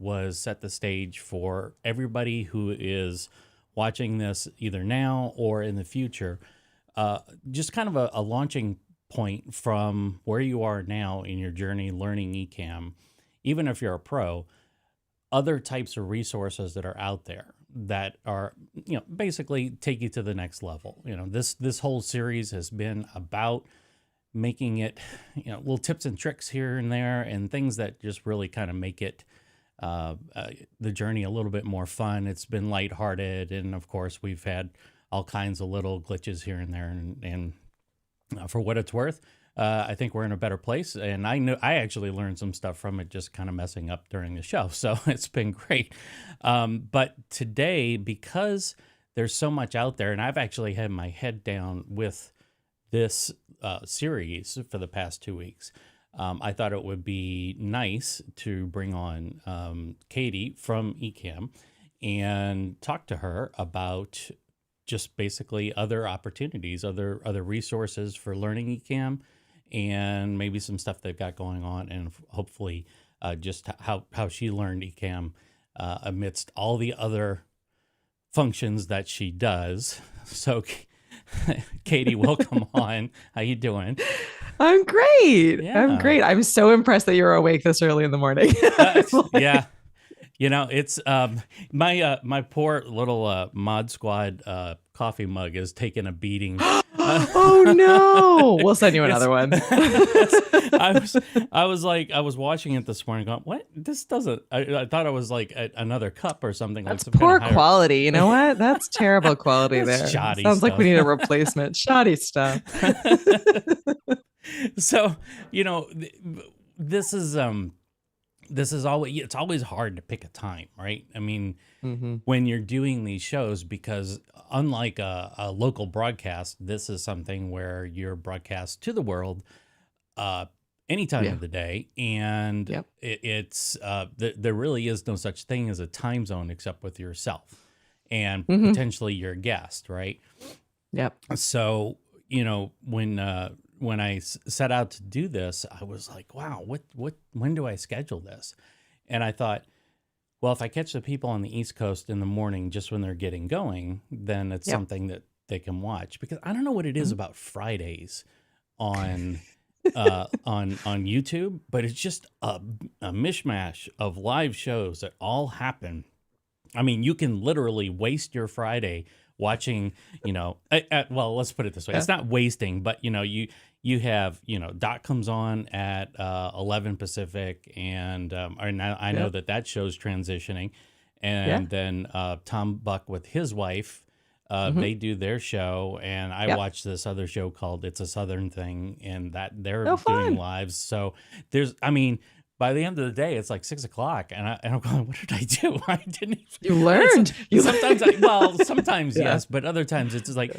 was set the stage for everybody who is watching this either now or in the future. Just kind of a launching point from where you are now in your journey learning Ecamm, even if you're a pro, other types of resources that are out there that are, basically take you to the next level. This whole series has been about making it, little tips and tricks here and there and things that just really kind of make it the journey a little bit more fun. It's been lighthearted, and of course we've had all kinds of little glitches here and there, and for what it's worth, I think we're in a better place, and I actually learned some stuff from it, just kind of messing up during the show. So it's been great. But today, because there's so much out there, and I've actually had my head down with this series for the past 2 weeks, I thought it would be nice to bring on Katie from Ecamm and talk to her about just basically other opportunities, other resources for learning Ecamm, and maybe some stuff they've got going on, and hopefully just how she learned Ecamm amidst all the other functions that she does. So Katie, welcome on. How you doing? I'm great. Yeah. I'm great. I'm so impressed that you're awake this early in the morning. Yeah. It's my poor little Mod Squad coffee mug is taking a beating. Oh no! We'll send you another one. I was watching it this morning going, what? This doesn't, I thought it was like another cup or something. That's like some poor kind of quality. You know what? That's terrible quality That's there. shoddy Sounds like we stuff. need a replacement. Shoddy stuff. So, this is always, it's always hard to pick a time, right? I mean, when you're doing these shows, because unlike a local broadcast, this is something where you're broadcast to the world any time of the day. And it's there really is no such thing as a time zone except with yourself and potentially your guest, right? Yep. So, when I set out to do this, I was like, wow, when do I schedule this? And I thought, well, if I catch the people on the East Coast in the morning, just when they're getting going, then it's something that they can watch, because I don't know what it is about Fridays on YouTube, but it's just a mishmash of live shows that all happen. I mean, you can literally waste your Friday watching, well, let's put it this way. It's not wasting, but, you have, Doc comes on at 11 Pacific, and I know that show's transitioning. And then Tom Buck with his wife, they do their show, and I watch this other show called It's a Southern Thing, and that they're doing lives. So by the end of the day, it's like 6 o'clock, and I'm going, what did I do? I didn't even... You learned. Sometimes yes, but other times it's just like,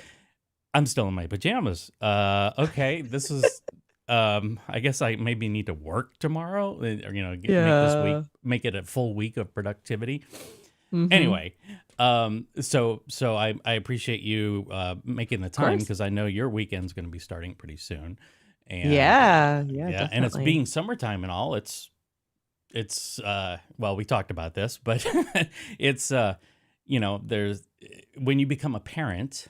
I'm still in my pajamas. Okay, this is, I guess I maybe need to work tomorrow, or, make this week, make it a full week of productivity. Anyway, so I appreciate you making the time, because I know your weekend's going to be starting pretty soon. And definitely. And it's being summertime and all. It's well, we talked about this, but it's there's, when you become a parent,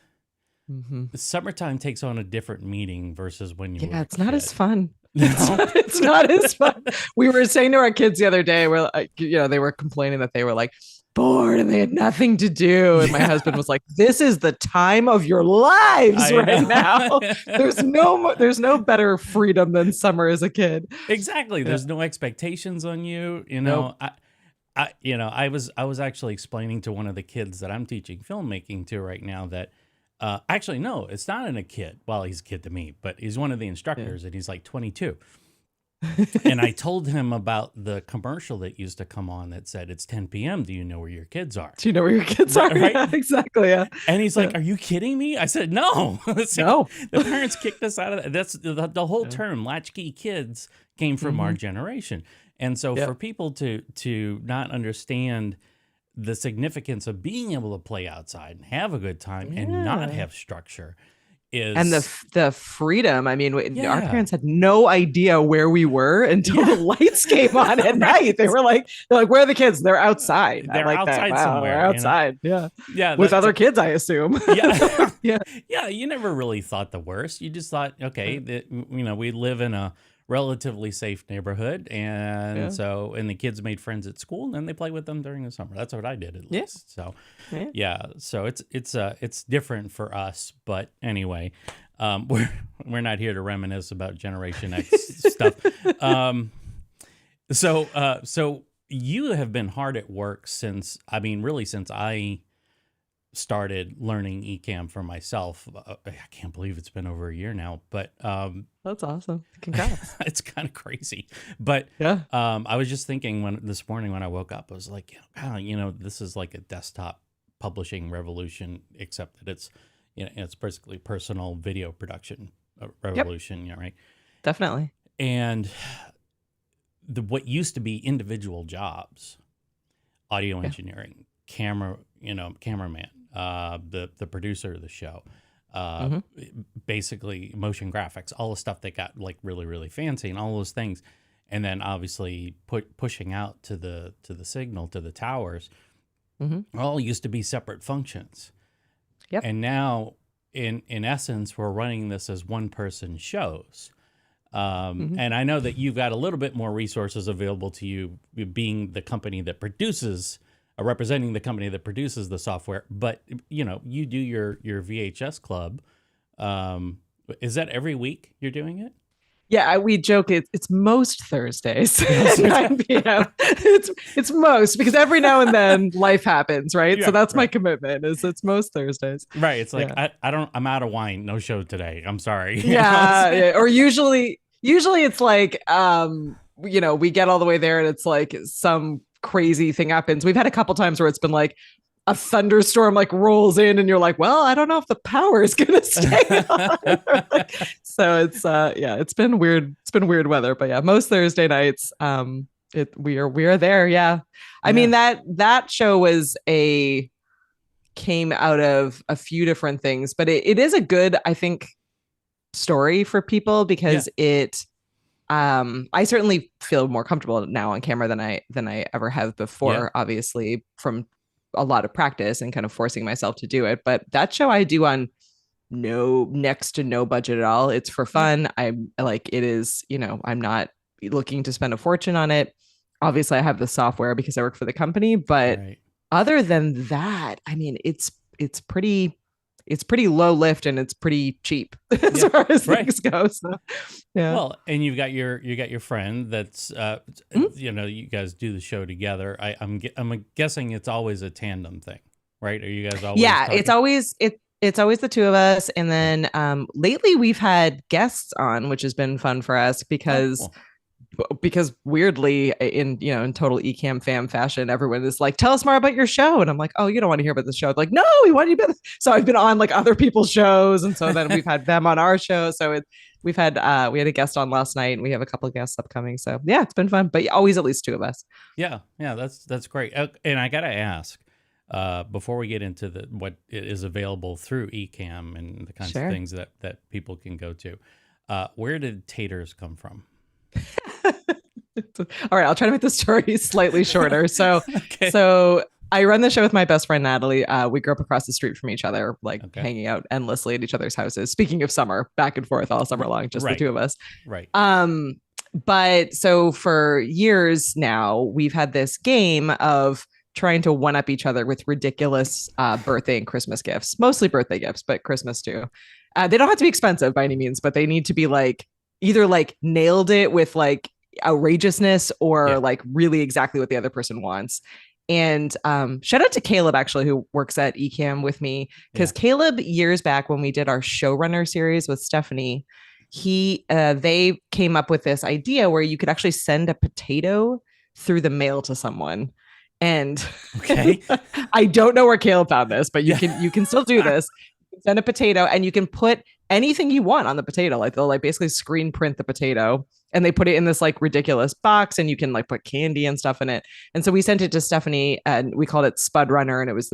summertime takes on a different meaning versus when you were it's not as fun. It's not as fun. We were saying to our kids the other day, where they were complaining that they were like bored and they had nothing to do, and my husband was like, this is the time of your lives right now. There's no better freedom than summer as a kid. Exactly. There's no expectations on you. Nope. I was actually explaining to one of the kids that I'm teaching filmmaking to right now that actually, no, it's not a kid. Well, he's a kid to me, but he's one of the instructors, and he's like 22. And I told him about the commercial that used to come on that said, it's 10 p.m. Do you know where your kids are? Do you know where your kids are? Right? Yeah, exactly. Yeah. And he's like, are you kidding me? I said, no. No. The parents kicked us out of that. That's the whole term, latchkey kids, came from our generation. And so for people to not understand the significance of being able to play outside and have a good time and not have structure, And is the freedom. I mean, our yeah. parents had no idea where we were until the Yeah. lights came on at night. Right. They're like, where are the kids? They're outside. I They're like that. outside Wow, we're somewhere, you know. outside. Yeah. Yeah, With that's other kids, I assume. yeah. Yeah. Yeah, you never really thought the worst. You just thought, okay, that we live in a relatively safe neighborhood, and Yeah. so and the kids made friends at school, and then they play with them during the summer. That's what I did at Yeah. least. So, Yeah. yeah, so it's different for us, but anyway, we're not here to reminisce about Generation X stuff. Um, so you have been hard at work since, I mean, really since I started learning Ecamm for myself. I can't believe it's been over a year now, but That's awesome. Congrats. it's kind of crazy. But Yeah. I was just thinking this morning when I woke up, I was like, wow, this is like a desktop publishing revolution, except that it's basically personal video production Yep. revolution, right? Definitely. And what used to be individual jobs, audio Yeah. engineering, cameraman, the producer of the show, Mhm. basically motion graphics, all the stuff that got like really, really fancy and all those things. And then obviously pushing out to the signal, to the towers, Mhm. all used to be separate functions. Yep. And now in essence, we're running this as one person shows. Mhm. And I know that you've got a little bit more resources available to you, being the company that produces, representing the company that produces the software. But you do your VHS Club. Is that every week you're doing it? Yeah, we joke it's most Thursdays Yes. at 9 p.m. It's most because every now and then life happens, right? So Yeah, that's my right. commitment is it's most Thursdays. Right. It's like Yeah. I'm out of wine. No show today. I'm sorry. Yeah, yeah. Or usually it's like we get all the way there and it's like some crazy thing happens. We've had a couple times where it's been like a thunderstorm like rolls in and you're like, well, I don't know if the power is gonna stay on. So it's been weird. It's been weird weather, but yeah, most Thursday nights, we are there. Yeah. I Yeah. mean that show came out of a few different things, but it is a good, I think, story for people Yeah. because I certainly feel more comfortable now on camera than I ever have before, Yeah. obviously from a lot of practice and kind of forcing myself to do it. But that show I do on next to no budget at all. It's for Yeah. fun. I'm like, it is, I'm not looking to spend a fortune on it. Obviously I have the software because I work for the company, but Right. other than that, I mean, it's pretty low lift and it's pretty cheap as Yeah. far as Right. things go. So yeah. Well, and you got your friend that's you guys do the show together. I'm guessing it's always a tandem thing, right? Are you guys always Yeah, talking? it's always the two of us. And then lately we've had guests on, which has been fun for us Oh, because cool. weirdly in total Ecamm fam fashion, everyone is like, tell us more about your show. And I'm like, oh, you don't want to hear about the show. They're like, no, we want you to be. So I've been on like other people's shows. And so then we've had them on our show. So we had a guest on last night and we have a couple of guests upcoming. So yeah, it's been fun, but always at least two of us. Yeah, yeah, that's great. And I gotta ask, before we get into what is available through Ecamm and the kinds of Sure. things that people can go to, where did taters come from? All right, I'll try to make the story slightly shorter. So, Okay. so I run the show with my best friend Natalie. We grew up across the street from each other, like Okay. hanging out endlessly at each other's houses. Speaking of summer, back and forth all summer long, just Right. the two of us. Right. But so for years now, we've had this game of trying to one up each other with ridiculous birthday and Christmas gifts, mostly birthday gifts, but Christmas too. They don't have to be expensive by any means, but they need to be like either like nailed it with like outrageousness or Yeah. like really exactly what the other person wants. And shout out to Caleb, actually, who works at Ecamm with me, because Caleb, years back when we did our showrunner series with Stephanie, they came up with this idea where you could actually send a potato through the mail to someone. And Okay. I don't know where Caleb found this, but you can still do this. Send a potato and you can put anything you want on the potato. Like they'll like basically screen print the potato and they put it in this like ridiculous box and you can like put candy and stuff in it. And so we sent it to Stephanie and we called it Spud Runner. And it was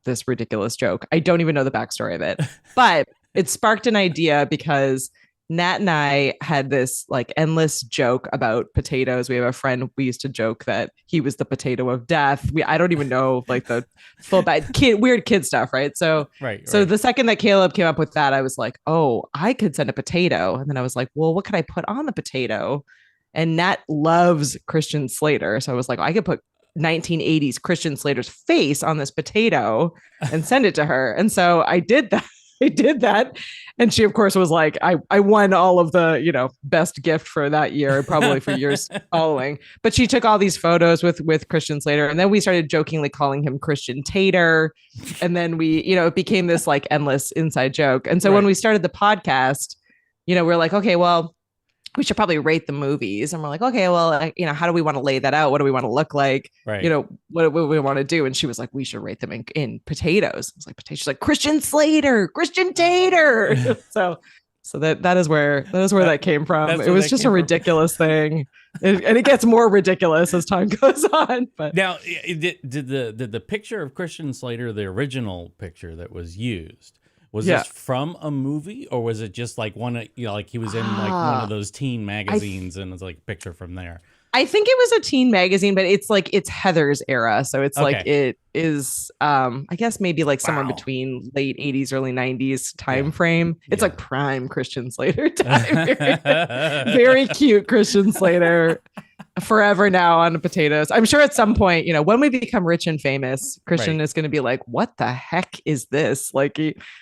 this ridiculous joke. I don't even know the backstory of it, but it sparked an idea because Nat and I had this like endless joke about potatoes. We have a friend, we used to joke that he was the potato of death. I don't even know like the full bad kid, weird kid stuff, right? So, Right, so right. the second that Caleb came up with that, I was like, oh, I could send a potato. And then I was like, well, what could I put on the potato? And Nat loves Christian Slater. So I was like, I could put 1980s Christian Slater's face on this potato and send it to her. And so I did that. I did that. And she, of course, was like, I won all of the, best gift for that year, probably for years following. But she took all these photos with Christian Slater. And then we started jokingly calling him Christian Tater. And then it became this like endless inside joke. And so when Right. we started the podcast, we're like, okay, well, we should probably rate the movies. And we're like, okay, well, how do we want to lay that out? What do we want to look like? Right. What do we want to do? And she was like, we should rate them in potatoes. I was like, potatoes. She's like, Christian Slater, Christian Tater. So that is where that came from. It was just a ridiculous thing. And it gets more ridiculous as time goes on. But now, did the picture of Christian Slater, the original picture that was used, was this from a movie, or was it just like like he was in like one of those teen magazines and it's like a picture from there? I think it was a teen magazine, but it's Heather's era. So it's like it is I guess maybe like somewhere between late 80s, early 90s time frame. It's like prime Christian Slater time. Very cute Christian Slater. Forever now on potatoes. I'm sure at some point, when we become rich and famous, Christian is going to be like, what the heck is this? Like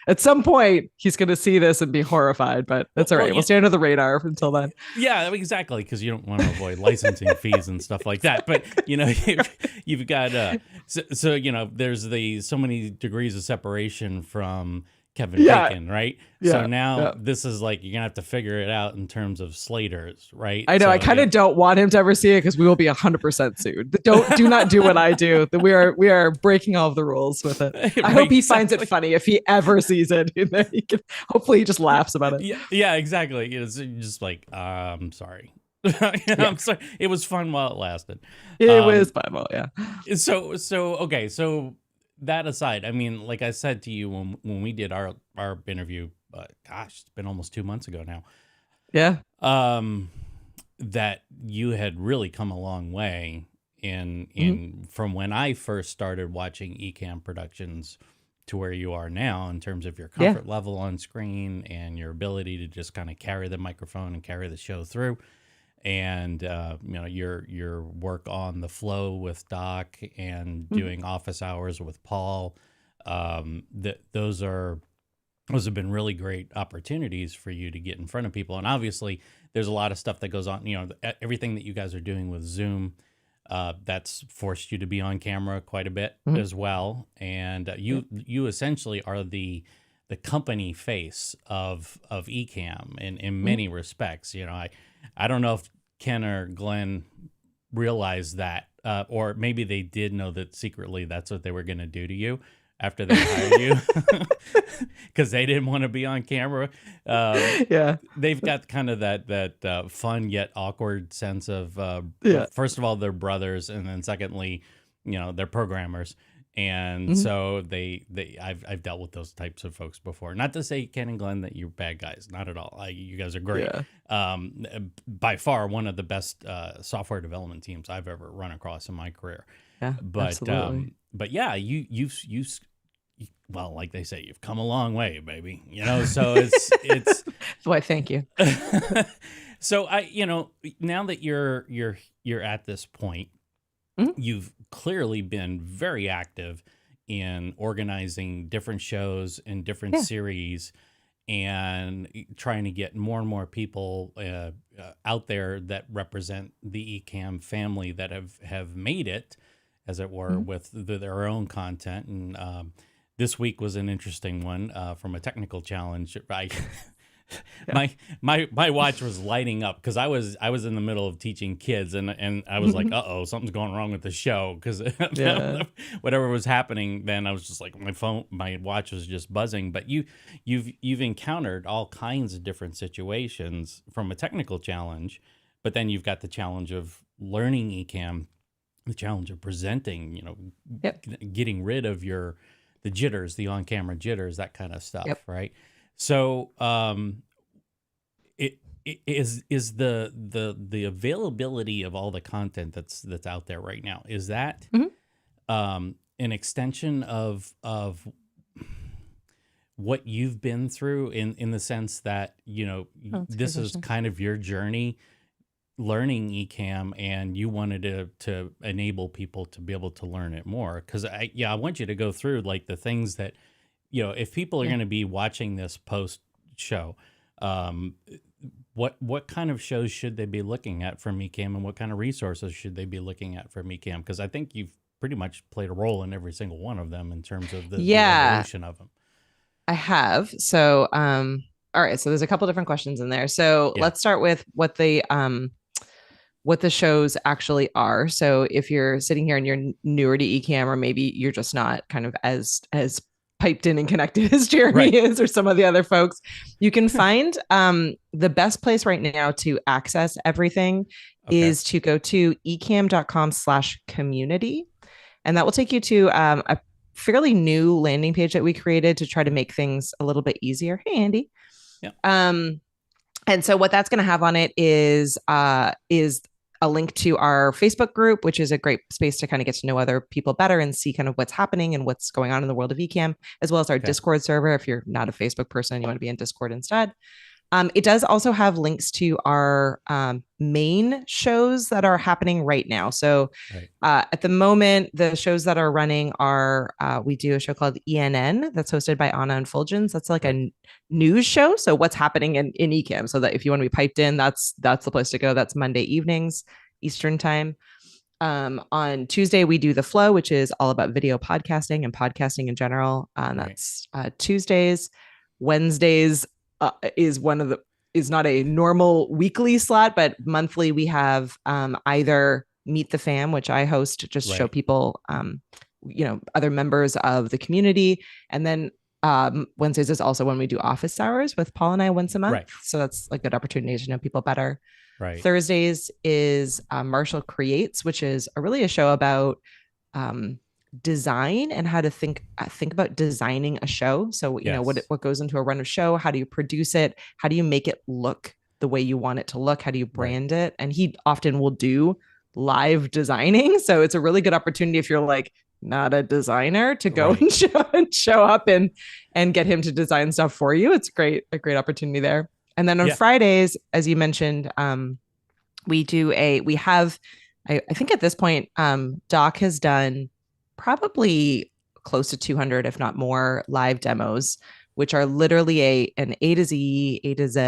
at some point he's going to see this and be horrivid, but that's all right. We'll stay under the radar until then. Yeah, exactly. Cause you don't want to avoid licensing fees and stuff like that. But you've got, there's so many degrees of separation from Kevin Bacon, right? So now this is like, you're gonna have to figure it out in terms of Slaters, right? I know. I kind of don't want him to ever see it because we will be 100% sued. Do not do what I do. We are breaking all of the rules with it. I hope he finds it funny if he ever sees it. Hopefully he just laughs about it. Yeah, exactly. It's just like, I'm sorry. I'm sorry. It was fun while it lasted. It was fun while, So okay, so that aside, I mean, like I said to you when we did our interview, gosh, it's been almost 2 months ago now. Yeah. That you had really come a long way in from when I first started watching Ecamm Productions to where you are now in terms of your comfort level on screen and your ability to just kind of carry the microphone and carry the show through. And your work on the flow with Doc and doing office hours with Paul, those have been really great opportunities for you to get in front of people. And obviously, there's a lot of stuff that goes on. Everything that you guys are doing with Zoom, that's forced you to be on camera quite a bit as well. And you essentially are the company face of Ecamm in many respects. I don't know if Ken or Glenn realized that, or maybe they did know that secretly that's what they were going to do to you after they hired you, because they didn't want to be on camera. They've got kind of that fun yet awkward sense of, first of all, they're brothers, and then secondly, they're programmers. And so I've dealt with those types of folks before. Not to say, Ken and Glenn, that you're bad guys. Not at all. You guys are great. By far one of the best software development teams I've ever run across in my career. Yeah, absolutely. But yeah, you've well, like they say, you've come a long way, baby. So it's Boy, thank you. So now that you're at this point, you've clearly been very active in organizing different shows and different series and trying to get more and more people out there that represent the Ecamm family that have made it, as it were, with their own content. And this week was an interesting one from a technical challenge. My watch was lighting up because I was in the middle of teaching kids and I was like, uh-oh, something's going wrong with the show, because whatever was happening then, I was just like, my watch was just buzzing. But you've encountered all kinds of different situations from a technical challenge, but then you've got the challenge of learning Ecamm, the challenge of presenting, getting rid of the jitters, the on-camera jitters, that kind of stuff, right? So, it is the availability of all the content that's out there right now, is that Mhm. an extension of what you've been through, in the sense that, Oh, that's a good this is question. kind of your journey learning Ecamm, and you wanted to enable people to be able to learn it more? Because I want you to go through like the things that, if people are Yeah. going to be watching this post show, um, what kind of shows should they be looking at from Ecamm, and what kind of resources should they be looking at from Ecamm? Because I think you've pretty much played a role in every single one of them in terms of the Yeah, evolution of them. I have. So, all right. So there's a couple different questions in there. So Yeah. let's start with what the shows actually are. So if you're sitting here and you're newer to Ecamm, or maybe you're just not kind of as piped in and connected as Jeremy Right. is, or some of the other folks, you can find the best place right now to access everything Okay. is to go to ecamm.com/community. And that will take you to a fairly new landing page that we created to try to make things a little bit easier. Hey, Andy. Yeah. Um, and so what that's going to have on it is a link to our Facebook group, which is a great space to kind of get to know other people better and see kind of what's happening and what's going on in the world of Ecamm, as well as our Okay. Discord server. If you're not a Facebook person, you want to be in Discord instead. It does also have links to our main shows that are happening right now. So Right. at the moment, the shows that are running are we do a show called ENN that's hosted by Anna and Fulgens. That's like Right. a news show. So what's happening in Ecamm? So that if you want to be piped in, that's the place to go. That's Monday evenings Eastern time. On Tuesday, we do The Flow, which is all about video podcasting and podcasting in general. Right. That's Tuesdays. Wednesdays is one of the is not a normal weekly slot, but monthly we have either Meet the Fam, which I host, just show Right. people, other members of the community, and then Wednesdays is also when we do office hours with Paul and I once a month. Right. So that's a good opportunity to know people better. Right. Thursdays is Marshall Creates, which is really a show about um, design and how to think about designing a show. So Yes. what goes into a run of show. How do you produce it? How do you make it look the way you want it to look? How do you Right. brand it? And he often will do live designing. So it's a really good opportunity if you're like not a designer to go Right. and show up and get him to design stuff for you. It's a great opportunity there. And then on Yeah. Fridays, as you mentioned, we have I think at this point, Doc has done probably close to 200, if not more, live demos, which are literally an A to Z, A to Z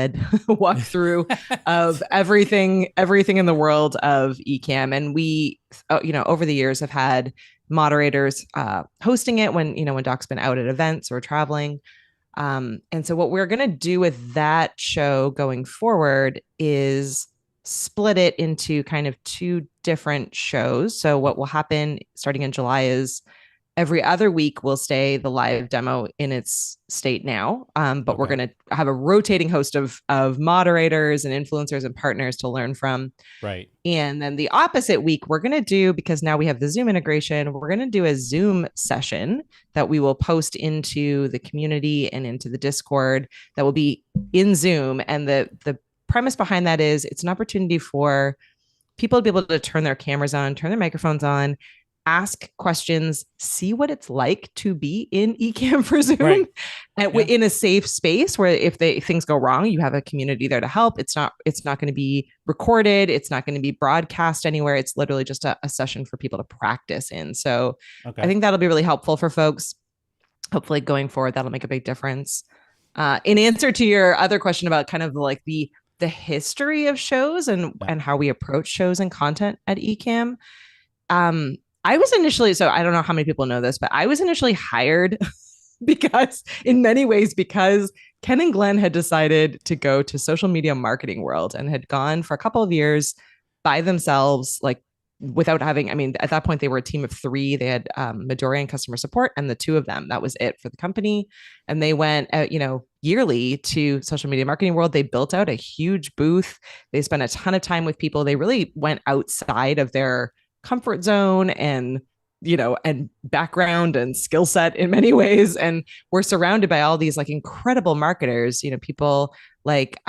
walkthrough of everything in the world of Ecamm. And we, over the years have had moderators hosting it when Doc's been out at events or traveling. And so what we're going to do with that show going forward is split it into kind of two different shows. So what will happen starting in July is every other week we'll stay the live demo in its state now, but we're Okay. going to have a rotating host of moderators and influencers and partners to learn from. Right. And then the opposite week, we're going to do, because now we have the Zoom integration, we're going to do a Zoom session that we will post into the community and into the Discord that will be in Zoom. And the premise behind that is it's an opportunity for people to be able to turn their cameras on, turn their microphones on, ask questions, see what it's like to be in Ecamm for Zoom, Right. and Yeah. in a safe space where if things go wrong, you have a community there to help. It's not going to be recorded. It's not going to be broadcast anywhere. It's literally just a session for people to practice in. So I Okay. think that'll be really helpful for folks. Hopefully going forward, that'll make a big difference. In answer to your other question about kind of like the history of shows Yeah. and how we approach shows and content at Ecamm, um, I was initially, so I don't know how many people know this, but I was initially hired because in many ways, because Ken and Glenn had decided to go to social media marketing world and had gone for a couple of years by themselves, like without having, I mean, at that point they were a team of three. They had Midori and customer support and the two of them, that was it for the company. And they went, yearly to social media marketing world. They built out a huge booth. They spent a ton of time with people. They really went outside of their comfort zone and and background and skill set in many ways. And we're surrounded by all these like incredible marketers, people like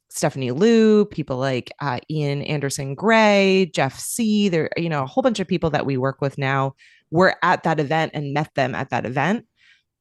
Stephanie Liu, people like Ian Anderson Gray, Jeff C. There, a whole bunch of people that we work with now were at that event and met them at that event.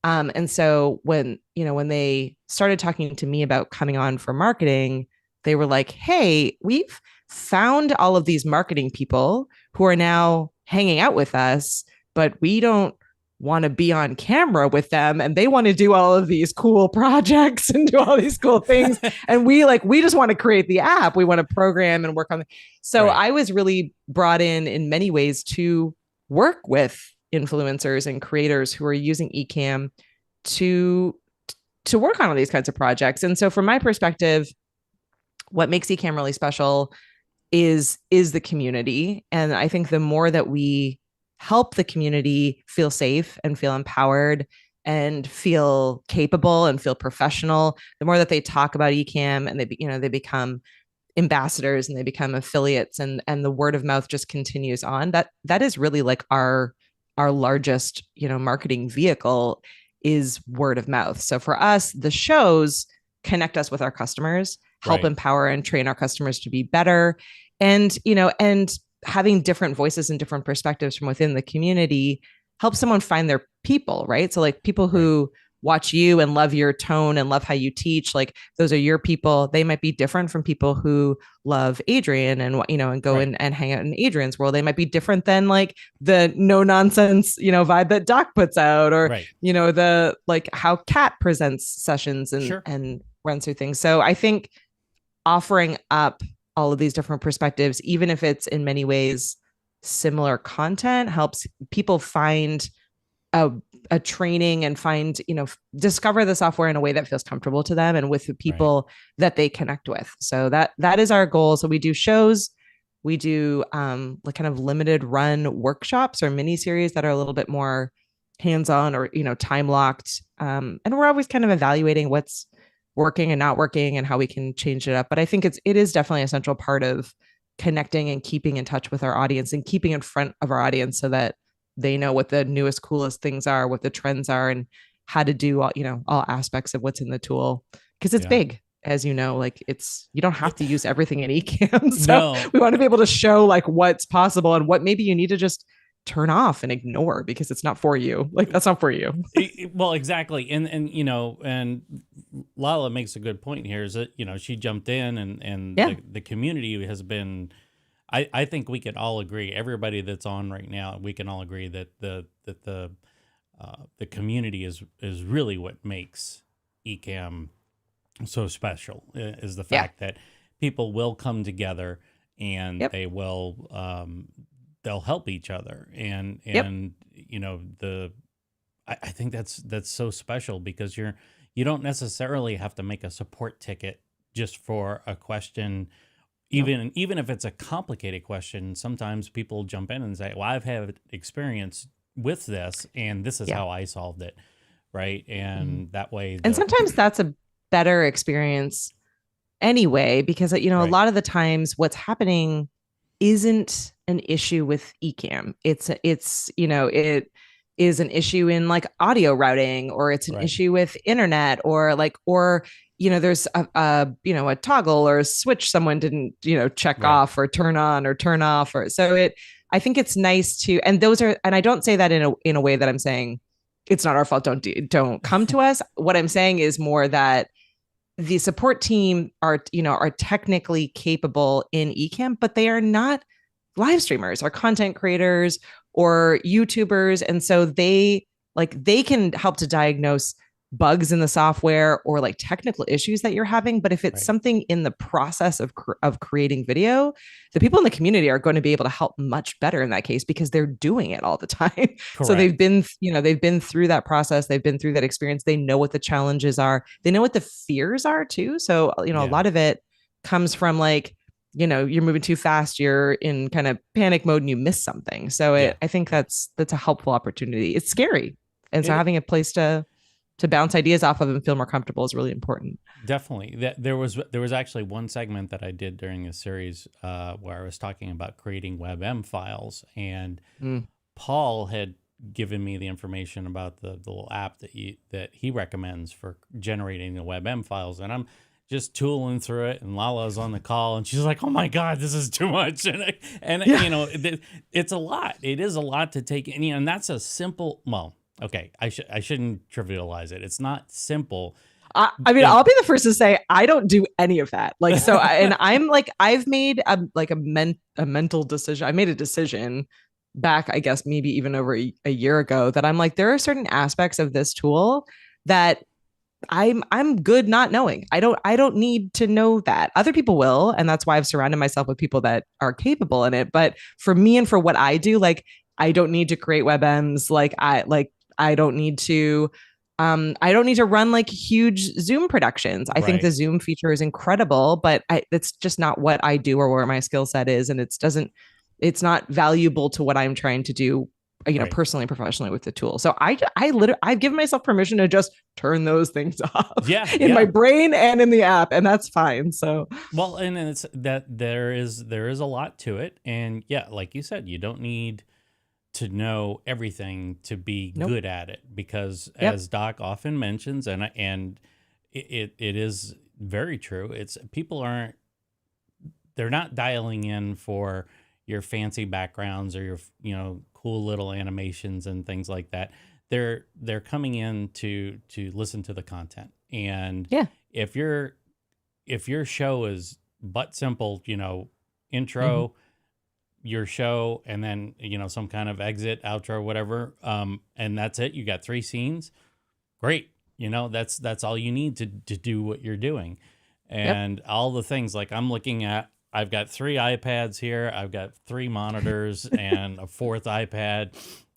And so when they started talking to me about coming on for marketing, they were like, hey, we've found all of these marketing people who are now hanging out with us, but we don't want to be on camera with them, and they want to do all of these cool projects and do all these cool things. And we just want to create the app. We want to program and work on it. So I was really brought in many ways to work with influencers and creators who are using Ecamm to work on all these kinds of projects. And so from my perspective, what makes Ecamm really special is the community. And I think the more that we help the community feel safe and feel empowered and feel capable and feel professional, the more that they talk about Ecamm and they become ambassadors and they become affiliates, and the word of mouth just continues on. That is really like our largest marketing vehicle is word of mouth. So for us, the shows connect us with our customers, help empower and train our customers to be better, and having different voices and different perspectives from within the community helps someone find their people, right? So like people who watch you and love your tone and love how you teach, like those are your people. They might be different from people who love Adrian and go in and hang out in Adrian's world. They might be different than like the no nonsense vibe that Doc puts out, or the like how Kat presents sessions and runs through things. So I think offering up all of these different perspectives, even if it's in many ways similar content, helps people find a training and find, discover the software in a way that feels comfortable to them and with the people that they connect with. So that is our goal. So we do shows, we do like kind of limited run workshops or mini series that are a little bit more hands-on or, time locked. And we're always kind of evaluating what's working and not working and how we can change it up. But I think it is definitely a central part of connecting and keeping in touch with our audience and keeping in front of our audience so that they know what the newest, coolest things are, what the trends are, and how to do all aspects of what's in the tool. Because it's big, as like you don't have to use everything in Ecamm. So we want to be able to show like what's possible and what maybe you need to just turn off and ignore because it's not for you. Like that's not for you. Well, exactly. And Lala makes a good point here is that, she jumped in and the community has been, I think we can all agree, everybody that's on right now, we can all agree that the community is really what makes Ecamm so special, is the fact that people will come together and they will they'll help each other, and I think that's so special because you don't necessarily have to make a support ticket just for a question. Even if it's a complicated question, sometimes people jump in and say, well, I've had experience with this and this is how I solved it. Right. And that way. And sometimes that's a better experience anyway, because, a lot of the times what's happening isn't an issue with Ecamm. It is an issue in like audio routing, or it's an issue with internet, or there's a toggle or a switch someone didn't, check off or turn on or turn off, or so I think it's nice to, and I don't say that in a way that I'm saying it's not our fault. Don't come to us. What I'm saying is more that the support team are technically capable in Ecamm, but they are not live streamers or content creators or YouTubers. And so they can help to diagnose bugs in the software or like technical issues that you're having. But if it's something in the process of creating video, the people in the community are going to be able to help much better in that case because they're doing it all the time. So they've been through that process. They've been through that experience. They know what the challenges are. They know what the fears are too. So, a lot of it comes from like, you're moving too fast, you're in kind of panic mode and you miss something. So I think that's a helpful opportunity. It's scary. And so having a place to bounce ideas off of and feel more comfortable is really important. Definitely. There was actually one segment that I did during this series where I was talking about creating WebM files, and Paul had given me the information about the little app that he recommends for generating the WebM files, and I'm just tooling through it, and Lala's on the call, and she's like, "Oh my God, this is too much," and Yeah. you know, it's a lot. It is a lot to take, and and that's a simple. Well, okay, I shouldn't trivialize it. It's not simple. I mean, And I'll be the first to say I don't do any of that. Like, so, and I'm like, I've made a mental decision. I made a decision back, I guess, maybe even over a year ago that I'm like, there are certain aspects of this tool that I'm good not knowing. I don't need to know that. Other people will, and that's why I've surrounded myself with people that are capable in it. But for me and for what I do, like I don't need to create WebMs. I don't need to I don't need to run like huge Zoom productions. I think right, the Zoom feature is incredible, but it's just not what I do or where my skill set is. And it's not valuable to what I'm trying to do, right. personally and professionally with the tool. So I've given myself permission to just turn those things off Yeah, in my yeah. brain and in the app. And that's fine. So Well, and it's that there is a lot to it, and yeah, like you said, you don't need to know everything to be nope. good at it, because Yep. as Doc often mentions, and it is very true. It's people aren't they're not dialing in for your fancy backgrounds or your cool little animations and things like that. They're coming in to listen to the content, and Yeah. if your show is but simple, Mm-hmm. intro, your show, and then some kind of exit, outro, whatever, and that's it. You got three scenes. Great. That's all you need to do what you're doing, Yep. and all the things like I'm looking at. I've got three iPads here. I've got three monitors and a fourth iPad,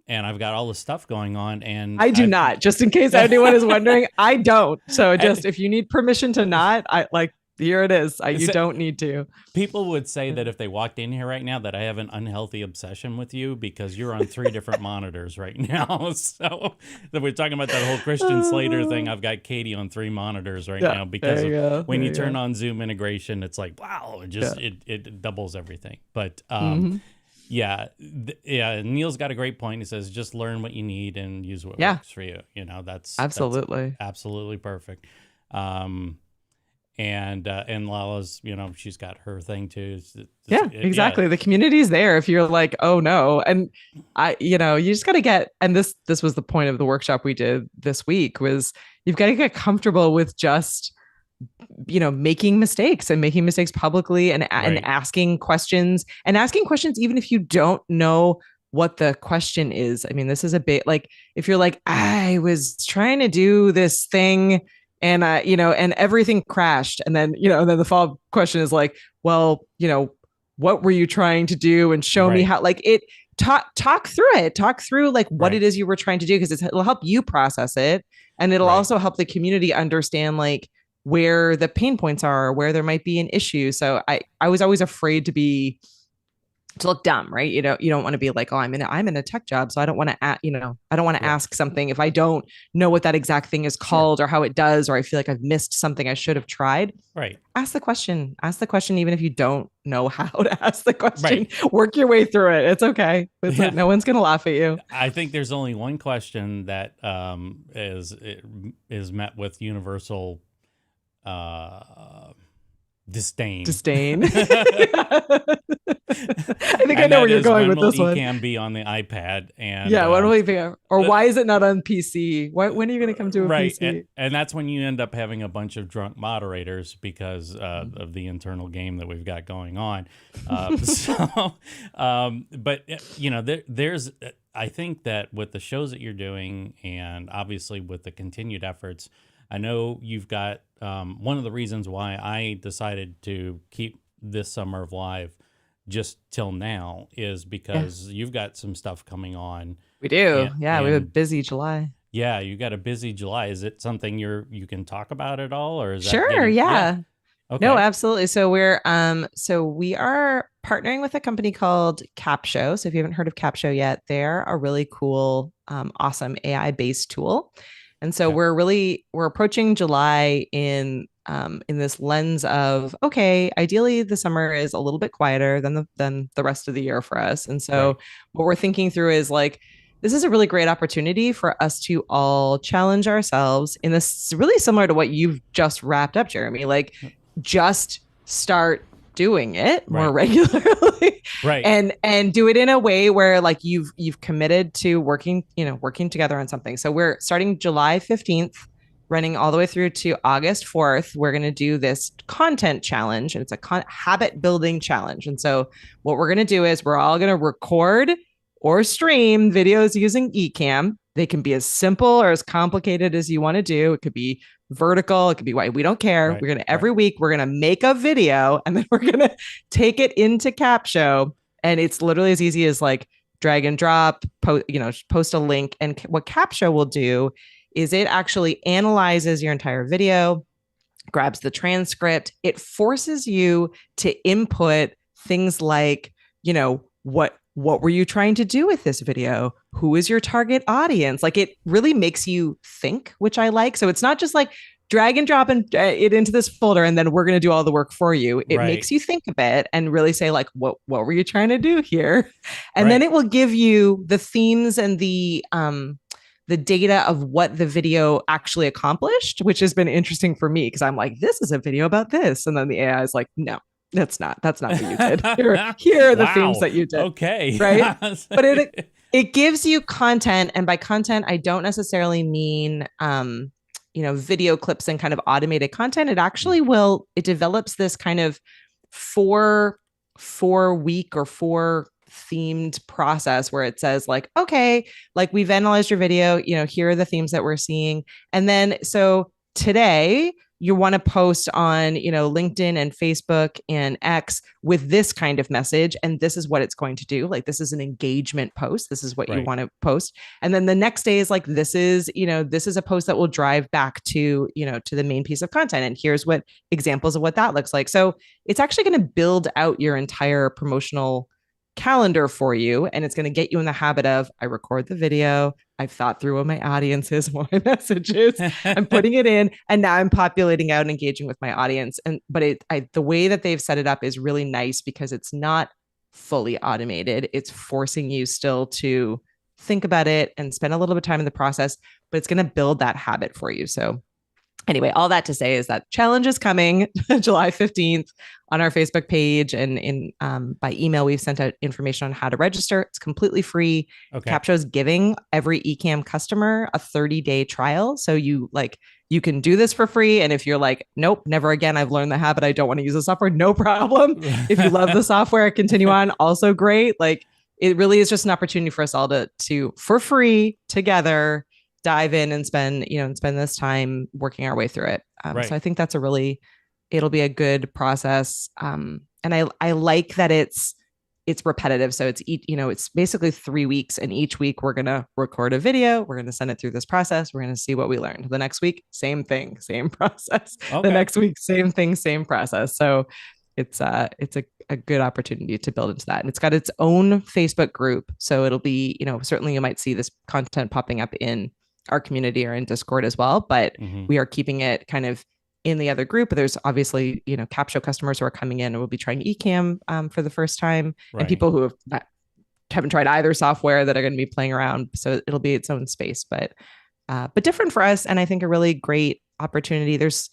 and I've got all the stuff going on. And I do not, just in case anyone is wondering, I don't. So just I, if you need permission to not, I like here it is. You so don't need to. people would say that if they walked in here right now that I have an unhealthy obsession with you because you're on three different monitors right now. So we're talking about that whole Christian Slater thing. I've got Katie on three monitors right Yeah, now because there you go. when There you you turn go. on Zoom integration, it's like, wow, it Yeah. just it doubles everything. But Mm-hmm. yeah, yeah. Neil's got a great point. He says just learn what you need and use what Yeah, works for you. That's absolutely. absolutely perfect. Um, and Lala's, she's got her thing too. Yeah, Yeah, exactly. The community's there if you're like, oh no. And you just gotta get, and this was the point of the workshop we did this week, was you've got to get comfortable with just, making mistakes and making mistakes publicly and right, asking questions even if you don't know what the question is. I mean, this is a bit like if you're like, I was trying to do this thing and and everything crashed. And then, the follow-up question is like, well, what were you trying to do? And show me right, how, like it talk through it, talk through like what it right. is you were trying to do, because it'll help you process it. And it'll Right. also help the community understand like where the pain points are, where there might be an issue. So I was always afraid to look dumb, right? You don't want to be like, oh, I'm in a tech job, so I don't want to I don't want to Right. ask something if I don't know what that exact thing is Sure. called or how it does, or I feel like I've missed something I should have tried. Right. Ask the question. Ask the question, even if you don't know how to ask the question. Right. Work your way through it. It's okay. Yeah. No one's gonna laugh at you. I think there's only one question that is met with universal uh, disdain. Disdain. I think I And know where that you're is, going when with will this one. Ecamm be on the iPad? And Yeah, when will we be? Or the- why is it not on PC? When are you going to come to a right, and, PC? and that's when you end up having a bunch of drunk moderators because of the internal game that we've got going on. But there's I think that with the shows that you're doing, and obviously with the continued efforts, I know you've got one of the reasons why I decided to keep this summer of live just till now is Yeah, because you've got some stuff coming on, we do. and, Yeah, we have a and busy July. yeah, you got a busy July. Is it something you can talk about at all, or is that Sure. getting? Yeah. Yeah. No, Okay. absolutely. So we are partnering with a company called Capshow. So if you haven't heard of Capshow yet, they're a really cool, awesome AI based tool. And so Okay. we're approaching July in this lens of, okay, ideally the summer is a little bit quieter than the rest of the year for us. And Right. so what we're thinking through is like, this is a really great opportunity for us to all challenge ourselves in this, really similar to what you've just wrapped up, Jeremy. Like, just start doing it more Right. regularly Right. and do it in a way where like you've committed to working together on something. So we're starting July 15th, running all the way through to August 4th. We're going to do this content challenge, and it's a habit building challenge. And so what we're going to do is we're all going to record or stream videos using Ecamm. They can be as simple or as complicated as you want to do. It could be vertical, it could be white. We don't care. Right. We're going to Right. every week we're going to make a video, and then we're going to take it into CapShow, and it's literally as easy as like drag and drop, post a link. And what CapShow will do is it actually analyzes your entire video, grabs the transcript. It forces you to input things like, what were you trying to do with this video? Who is your target audience? Like, it really makes you think, which I like. So it's not just like drag and drop it into this folder and then we're going to do all the work for you. It Right. makes you think a bit and really say like, what were you trying to do here? And then Right. it will give you the themes and the data of what the video actually accomplished, which has been interesting for me because I'm like, this is a video about this. And then the AI is like, no, that's not what you did. Here are the themes Wow. that you did. Okay. Right. But it gives you content. And by content, I don't necessarily mean video clips and kind of automated content. It actually it develops this kind of four week or four themed process where it says like, okay, like we've analyzed your video, here are the themes that we're seeing. And then so today you want to post on, LinkedIn and Facebook and X with this kind of message. And this is what it's going to do. Like, this is an engagement post. This is what you Right. want to post. And then the next day is like, this is a post that will drive back to, to the main piece of content. And here's what examples of what that looks like. So it's actually going to build out your entire promotional calendar for you, and it's going to get you in the habit of, I record the video, I've thought through what my audience is, what my message is, I'm putting it in, and now I'm populating out and engaging with my audience. And the way that they've set it up is really nice because it's not fully automated. It's forcing you still to think about it and spend a little bit of time in the process, but it's going to build that habit for you. So anyway, all that to say is that challenge is coming July 15th on our Facebook page, and by email we've sent out information on how to register. It's completely free. Okay. CapShow is giving every Ecamm customer a 30-day trial, so you can do this for free. And if you're like, nope, never again, I've learned the habit, I don't want to use the software, no problem. If you love the software, continue on, also great. Like, it really is just an opportunity for us all to for free together dive in and spend this time working our way through it. Right. So I think that's it'll be a good process. And I like that it's repetitive. So it's basically 3 weeks, and each week we're going to record a video. We're going to send it through this process. We're going to see what we learned. The next week, same thing, same process. Okay. The next week, same thing, same process. So it's a good opportunity to build into that. And it's got its own Facebook group. So it'll be, certainly you might see this content popping up in our community or in Discord as well, but we are keeping it kind of in the other group. There's obviously, CapShow customers who are coming in and will be trying Ecamm for the first time, Right. and people who haven't tried either software that are going to be playing around. So it'll be its own space, but different for us. And I think a really great opportunity. There's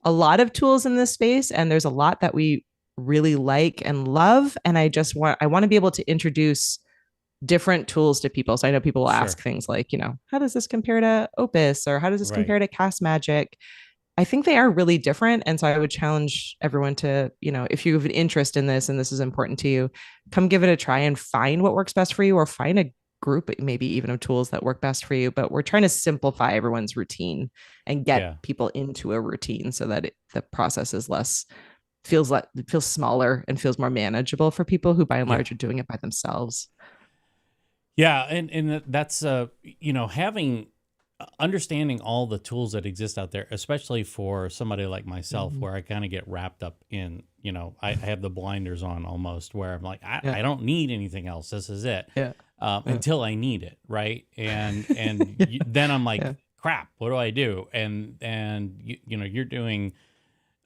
a lot of tools in this space, and there's a lot that we really like and love. And I want to be able to introduce different tools to people. So I know people will ask things like, how does this compare to Opus, or how does this compare to Cast Magic? I think they are really different. And so I would challenge everyone to, if you have an interest in this and this is important to you, come give it a try and find what works best for you, or find a group, maybe even of tools that work best for you. But we're trying to simplify everyone's routine and get people into a routine so that the process is feels smaller and feels more manageable for people who by and large are doing it by themselves. Yeah, and that's understanding all the tools that exist out there, especially for somebody like myself, where I kind of get wrapped up in, I have the blinders on almost, where I'm like, I don't need anything else. This is it. Until I need it, right? And then I'm like, crap, what do I do? And you know, you're doing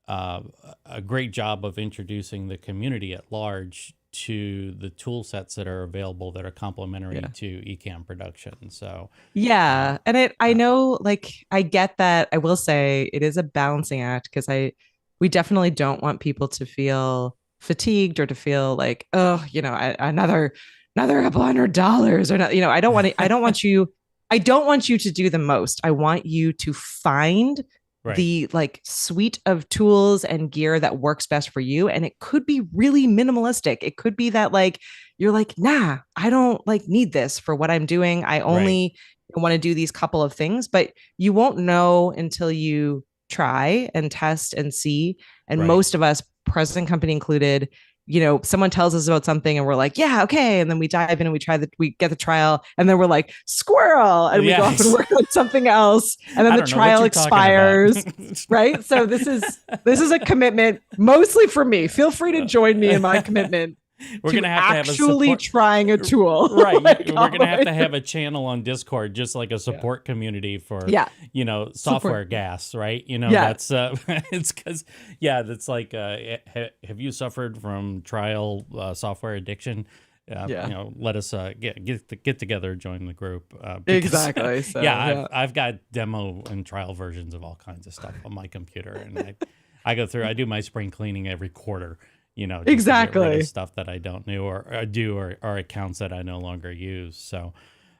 a great job of introducing the community at large to the tool sets that are available that are complementary Yeah. to Ecamm production. So, Yeah. uh, And I uh, know, like, I get that. I will say it is a balancing act because we definitely don't want people to feel fatigued or to feel like, oh, another $200 or not. I don't want you to do the most. I want you to find right, the like suite of tools and gear that works best for you. And it could be really minimalistic. It could be that like, you're like, nah, I don't like need this for what I'm doing. I right, only want to do these couple of things, but you won't know until you try and test and see. And right. most of us, present company included, someone tells us about something and we're like, yeah, okay. And then we dive in and we get the trial and then we're like, squirrel. And we go off and Yes. work on something else. And then I the don't know what trial you're talking about. expires. Right. So this is a commitment mostly for me. Feel free to join me in my commitment We're to gonna have to have a actually support. trying a tool. Right. Like, We're all going to the have way to have through. a channel on Discord, just like a Yeah. support community for, Yeah. you know, Support. software gas, right? You know, Yeah. that's, it's because, yeah, that's like, have you suffered from trial software addiction? You Yeah. know, let us get together, join the group. Because, Exactly. So yeah, yeah. I've got demo and trial versions of all kinds of stuff on my computer. And I go through, I do my spring cleaning every quarter, you know, just to get rid of Exactly. stuff that I don't know or do or accounts that I no longer use. So,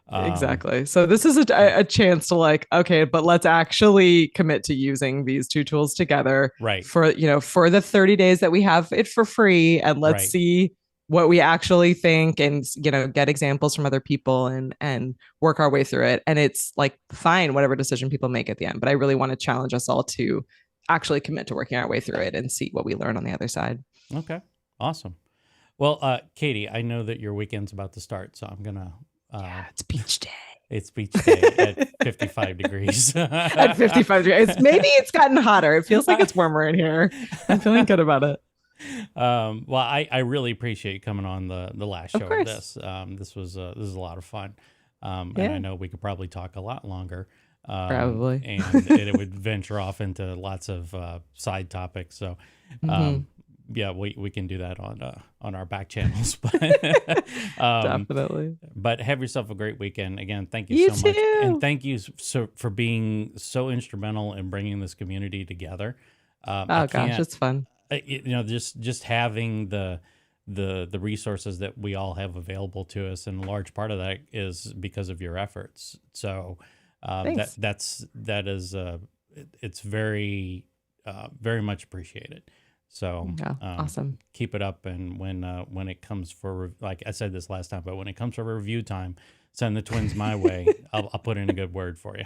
um, Exactly. So this is a chance to like, okay, but let's actually commit to using these two tools together right, for the 30 days that we have it for free. And let's right, see what we actually think and, get examples from other people and work our way through it. And it's like, fine, whatever decision people make at the end. But I really want to challenge us all to actually commit to working our way through it and see what we learn on the other side. okay, awesome. Well, Katie, I know that your weekend's about to start, so I'm gonna. Uh, Yeah, it's beach day. it's beach day at 55 degrees. At 55 degrees. Maybe it's gotten hotter. It feels like it's warmer in here. I'm feeling good about it. Well, I really appreciate you coming on the last show Of of course. this. This was a lot of fun, and I Yeah, know we could probably talk a lot longer. probably. And it would venture off into lots of side topics. So, Mhm. um, yeah, we can do that on our back channels. Definitely. But have yourself a great weekend. Again, thank you You so much, and too. thank you for being so instrumental in bringing this community together. I Oh gosh, can't, it's fun. you know, just having the resources that we all have available to us, and a large part of that is because of your efforts. So Thanks. that is it's very much appreciated. So Yeah, awesome. keep it up, and when it comes for like I said this last time, but when it comes for review time, send the twins my way. I'll put in a good word for you.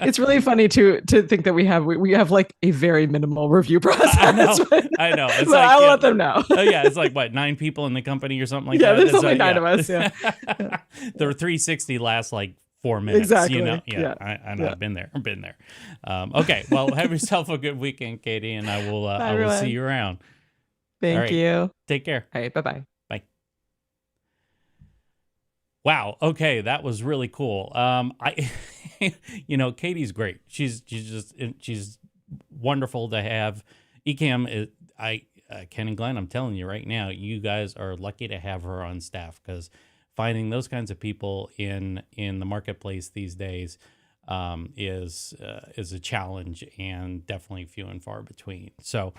It's really funny to think that we have like a very minimal review I process, know, but, I know. It's like I'll yeah, let them know. oh yeah, it's like what 9 people in the company or something like Yeah, that. there's It's only nine yeah, of us. Yeah. the 360 lasts like 4 minutes. You know, Exactly. yeah. Yeah. I know. Yeah. I've been there. I've been there. Okay, well, have yourself a good weekend, Katie, and Bye, I will see everyone. you around. All Thank right, you. take care. All right. Bye-bye. Bye. Wow. Okay, that was really cool. You know, Katie's great. She's wonderful to have. Ecamm is Ken and Glenn. I'm telling you right now, you guys are lucky to have her on staff because finding those kinds of people in the marketplace these days is a challenge and definitely few and far between. So.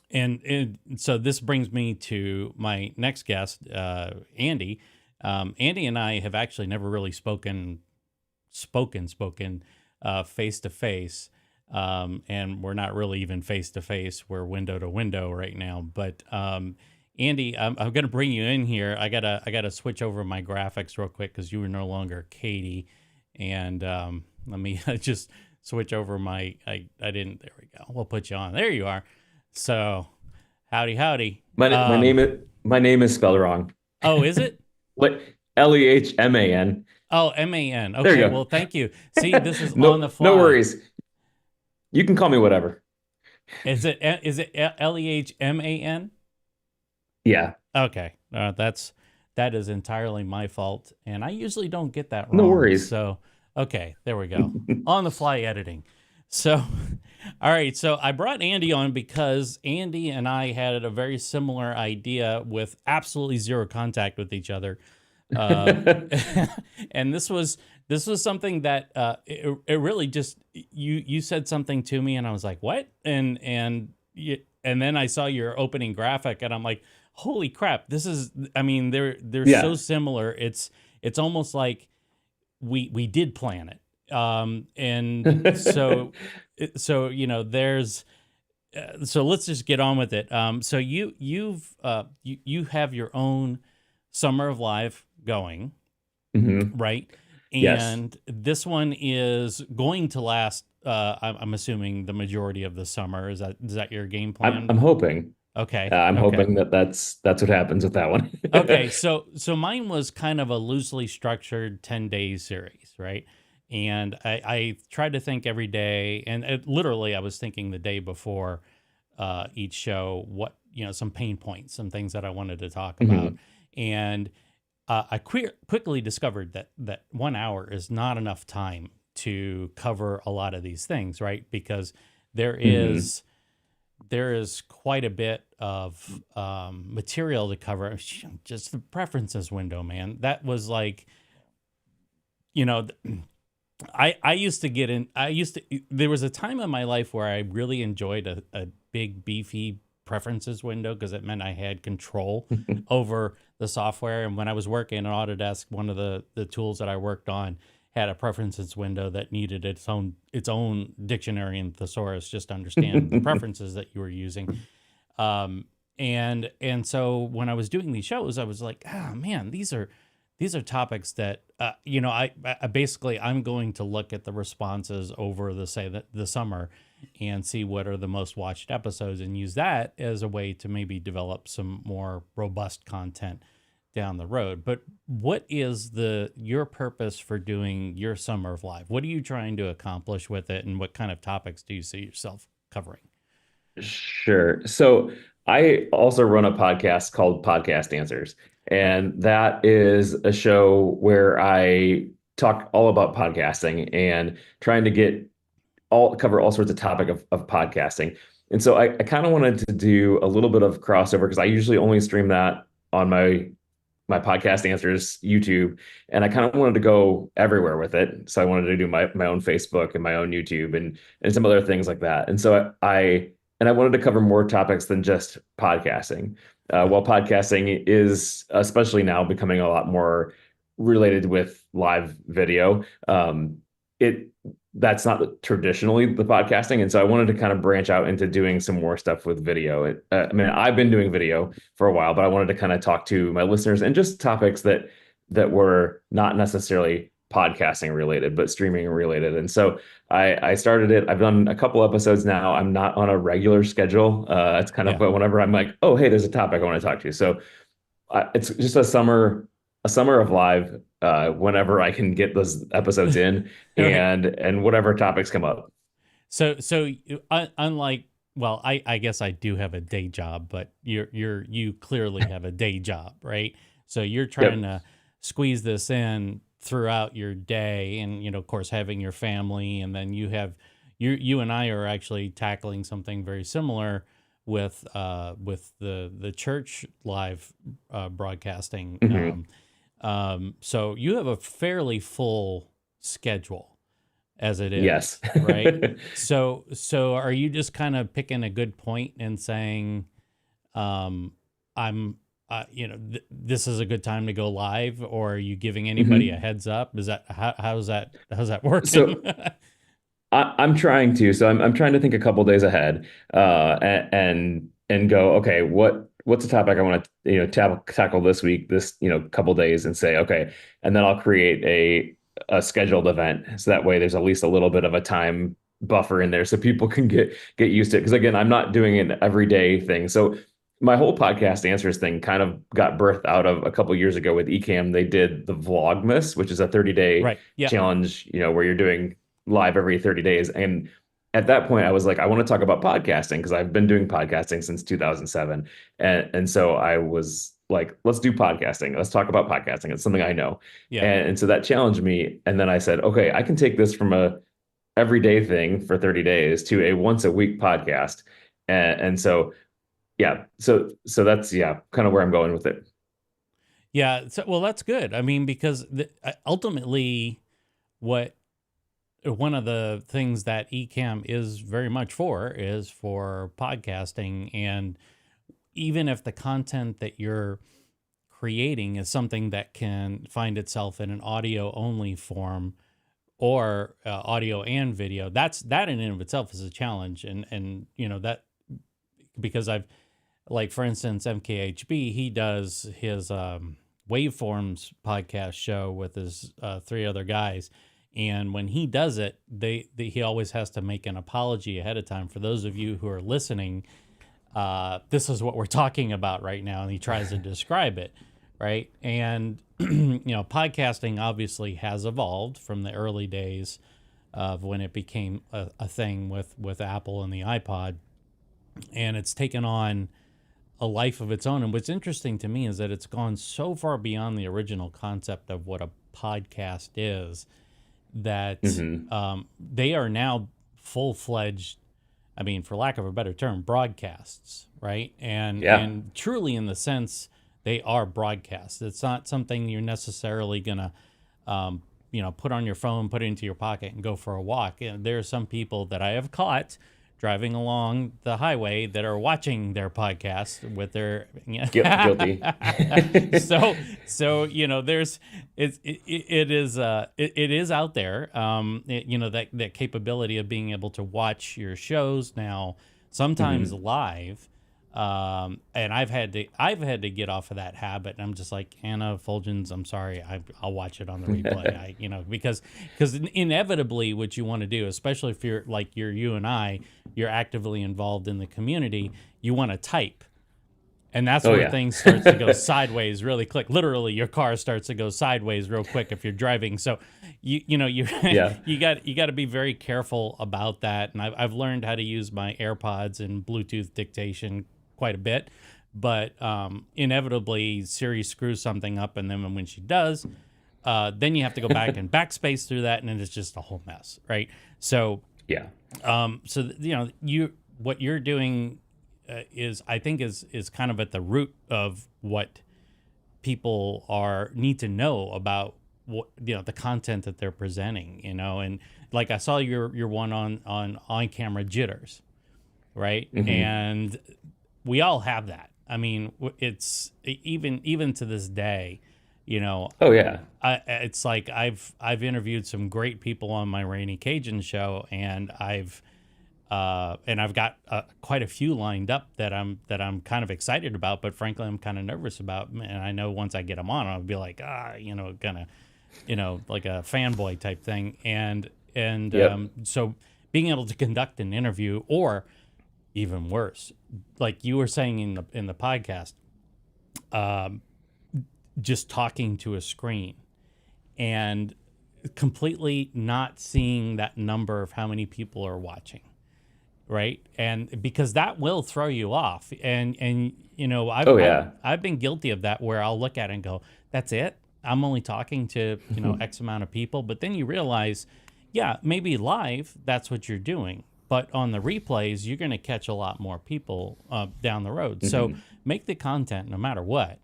And so this brings me to my next guest, Andy. Andy and I have actually never really spoken face to face, and we're not really even face to face. We're window to window right now. But Andy, I'm going to bring you in here. I gotta switch over my graphics real quick because you were no longer Katie, and let me just switch over my. I didn't. There we go. We'll put you on. There you are. So, howdy. My name is spelled wrong. Oh, is it? What Lehman? Oh, MAN. There Okay, you well, go. thank you. See, this is on the No fly. worries. You can call me whatever. Is it LEHMAN? Yeah. Okay, that's that is entirely my fault, and I usually don't get that No wrong. worries. So, okay, there we go. On the fly editing. So, all right. So I brought Andy on because Andy and I had a very similar idea with absolutely zero contact with each other. And this was something that it really just you said something to me and I was like, what? And then I saw your opening graphic and I'm like, holy crap, this is, I mean, they're so Yeah. similar. It's almost like we did plan it. And so there's so let's just get on with it. So you have your own Summer of Live going, Hmm. right? Yes. And this one is going to last. I'm assuming the majority of the summer. Is that your game plan? I'm hoping. Okay. I'm Okay. hoping that that's what happens with that one. Okay. So mine was kind of a loosely structured 10 day series, right? And I tried to think every day, and literally I was thinking the day before each show what some pain points, some things that I wanted to talk about, Hmm. and I quickly discovered that 1 hour is not enough time to cover a lot of these things, right? Because there Hmm. is there is quite a bit of material to cover. Just the preferences window, man. That was like, you know, I used to get in. There was a time in my life where I really enjoyed a big beefy preferences window because it meant I had control over the software. And when I was working at Autodesk, one of the tools that I worked on had a preferences window that needed its own dictionary and thesaurus just to understand the preferences that you were using. Um, and so when I was doing these shows, I was like, ah, man, these are topics that I basically I'm going to look at the responses over the summer and see what are the most watched episodes and use that as a way to maybe develop some more robust content down the road. But what is your purpose for doing your Summer of Live? What are you trying to accomplish with it, and what kind of topics do you see yourself covering? Sure. So I also run a podcast called Podcast Answers, Right. and that is a show where I talk all about podcasting and trying to get all cover all sorts of topic of podcasting. And so I kind of wanted to do a little bit of crossover because I usually only stream that on my podcast answers YouTube, and I kind of wanted to go everywhere with it. So I wanted to do my own Facebook and my own YouTube and some other things like that. And so I wanted to cover more topics than just podcasting. Okay. While podcasting is especially now becoming a lot more related with live video, it that's not traditionally the podcasting, and so I wanted to kind of branch out into doing some more stuff with video. I mean, I've been doing video for a while, but I wanted to kind of talk to my listeners and just topics that were not necessarily podcasting related, but streaming related. And so I started it. I've done a couple episodes now. I'm not on a regular schedule. It's kind of Yeah. whenever I'm like, oh, hey, there's a topic I want to talk to. So it's just a summer of live. Whenever I can get those episodes in, All right. and whatever topics come up. Unlike, well, I guess I do have a day job, but you clearly have a day job, right? So you're trying Yep. to squeeze this in throughout your day, and of course, having your family, and then you and I are actually tackling something very similar with the church live broadcasting. Hmm. So you have a fairly full schedule as it Yes. is, right? So are you just kind of picking a good point and saying, um, I'm, this is a good time to go live, or are you giving anybody a Hmm. heads up? Is that how's that working? So I'm trying to. So I'm trying to think a couple days ahead, and go, okay, what's the topic I want to tackle this week, this couple days, and say, okay, and then I'll create a scheduled event, so that way there's at least a little bit of a time buffer in there, so people can get used to it. Because again, I'm not doing an everyday thing. So my whole podcast answers thing kind of got birthed out of a couple years ago with Ecamm. They did the Vlogmas, which is a 30-day Right. Yeah. challenge, where you're doing live every 30 days. And at that point, I was like, I want to talk about podcasting because I've been doing podcasting since 2007. And so I was like, let's do podcasting. Let's talk about podcasting. It's something I know. Yeah. And so that challenged me. And then I said, okay, I can take this from a everyday thing for 30 days to a once a week podcast. And so, yeah, so that's, yeah, kind of where I'm going with it. Yeah. So, well, that's good. I mean, because ultimately, what one of the things that Ecamm is very much for is for podcasting. And even if the content that you're creating is something that can find itself in an audio only form or audio and video, that in and of itself is a challenge. And you know that because I've, like, for instance, MKHB, he does his waveforms podcast show with his three other guys. And when he does it, he always has to make an apology ahead of time. For those of you who are listening, this is what we're talking about right now. And he tries to describe it, right? And, you know, podcasting obviously has evolved from the early days of when it became a thing with Apple and the iPod. And it's taken on a life of its own. And what's interesting to me is that it's gone so far beyond the original concept of what a podcast is that they are now full-fledged, I mean, for lack of a better term, broadcasts, right? And truly, in the sense, they are broadcasts. It's not something you're necessarily gonna put on your phone, put it into your pocket, and go for a walk. And there are some people that I have caught driving along the highway that are watching their podcast with their Guilty. so you know, there's it is out there, that capability of being able to watch your shows now, sometimes live. And I've had to get off of that habit. And I'm just like, Anna Fulgens, I'm sorry, I'll watch it on the replay. Because inevitably what you want to do, especially if you're like you and I, you're actively involved in the community, you want to type. And that's where things starts to go sideways really quick. Literally, your car starts to go sideways real quick if you're driving. So, you got to be very careful about that. And I've learned how to use my AirPods and Bluetooth dictation quite a bit, but inevitably Siri screws something up, and then when she does, then you have to go back and backspace through that, and then it's just a whole mess, right? So what you're doing is, I think, is kind of at the root of what people need to know about what, the content that they're presenting, and like I saw your one on camera jitters, right? And we all have that. I mean, it's even to this day, it's like I've interviewed some great people on my Rainy Cajun show, and I've got quite a few lined up that I'm kind of excited about, but frankly I'm kind of nervous about. And I know once I get them on, I'll be like, gonna, like a fanboy type thing. And so being able to conduct an interview, or even worse, like you were saying in the podcast, just talking to a screen and completely not seeing that number of how many people are watching, right? And because that will throw you off. And I've been guilty of that, where I'll look at it and go, that's it? I'm only talking to, X amount of people. But then you realize, maybe live, that's what you're doing. But on the replays, you're going to catch a lot more people down the road. So make the content no matter what.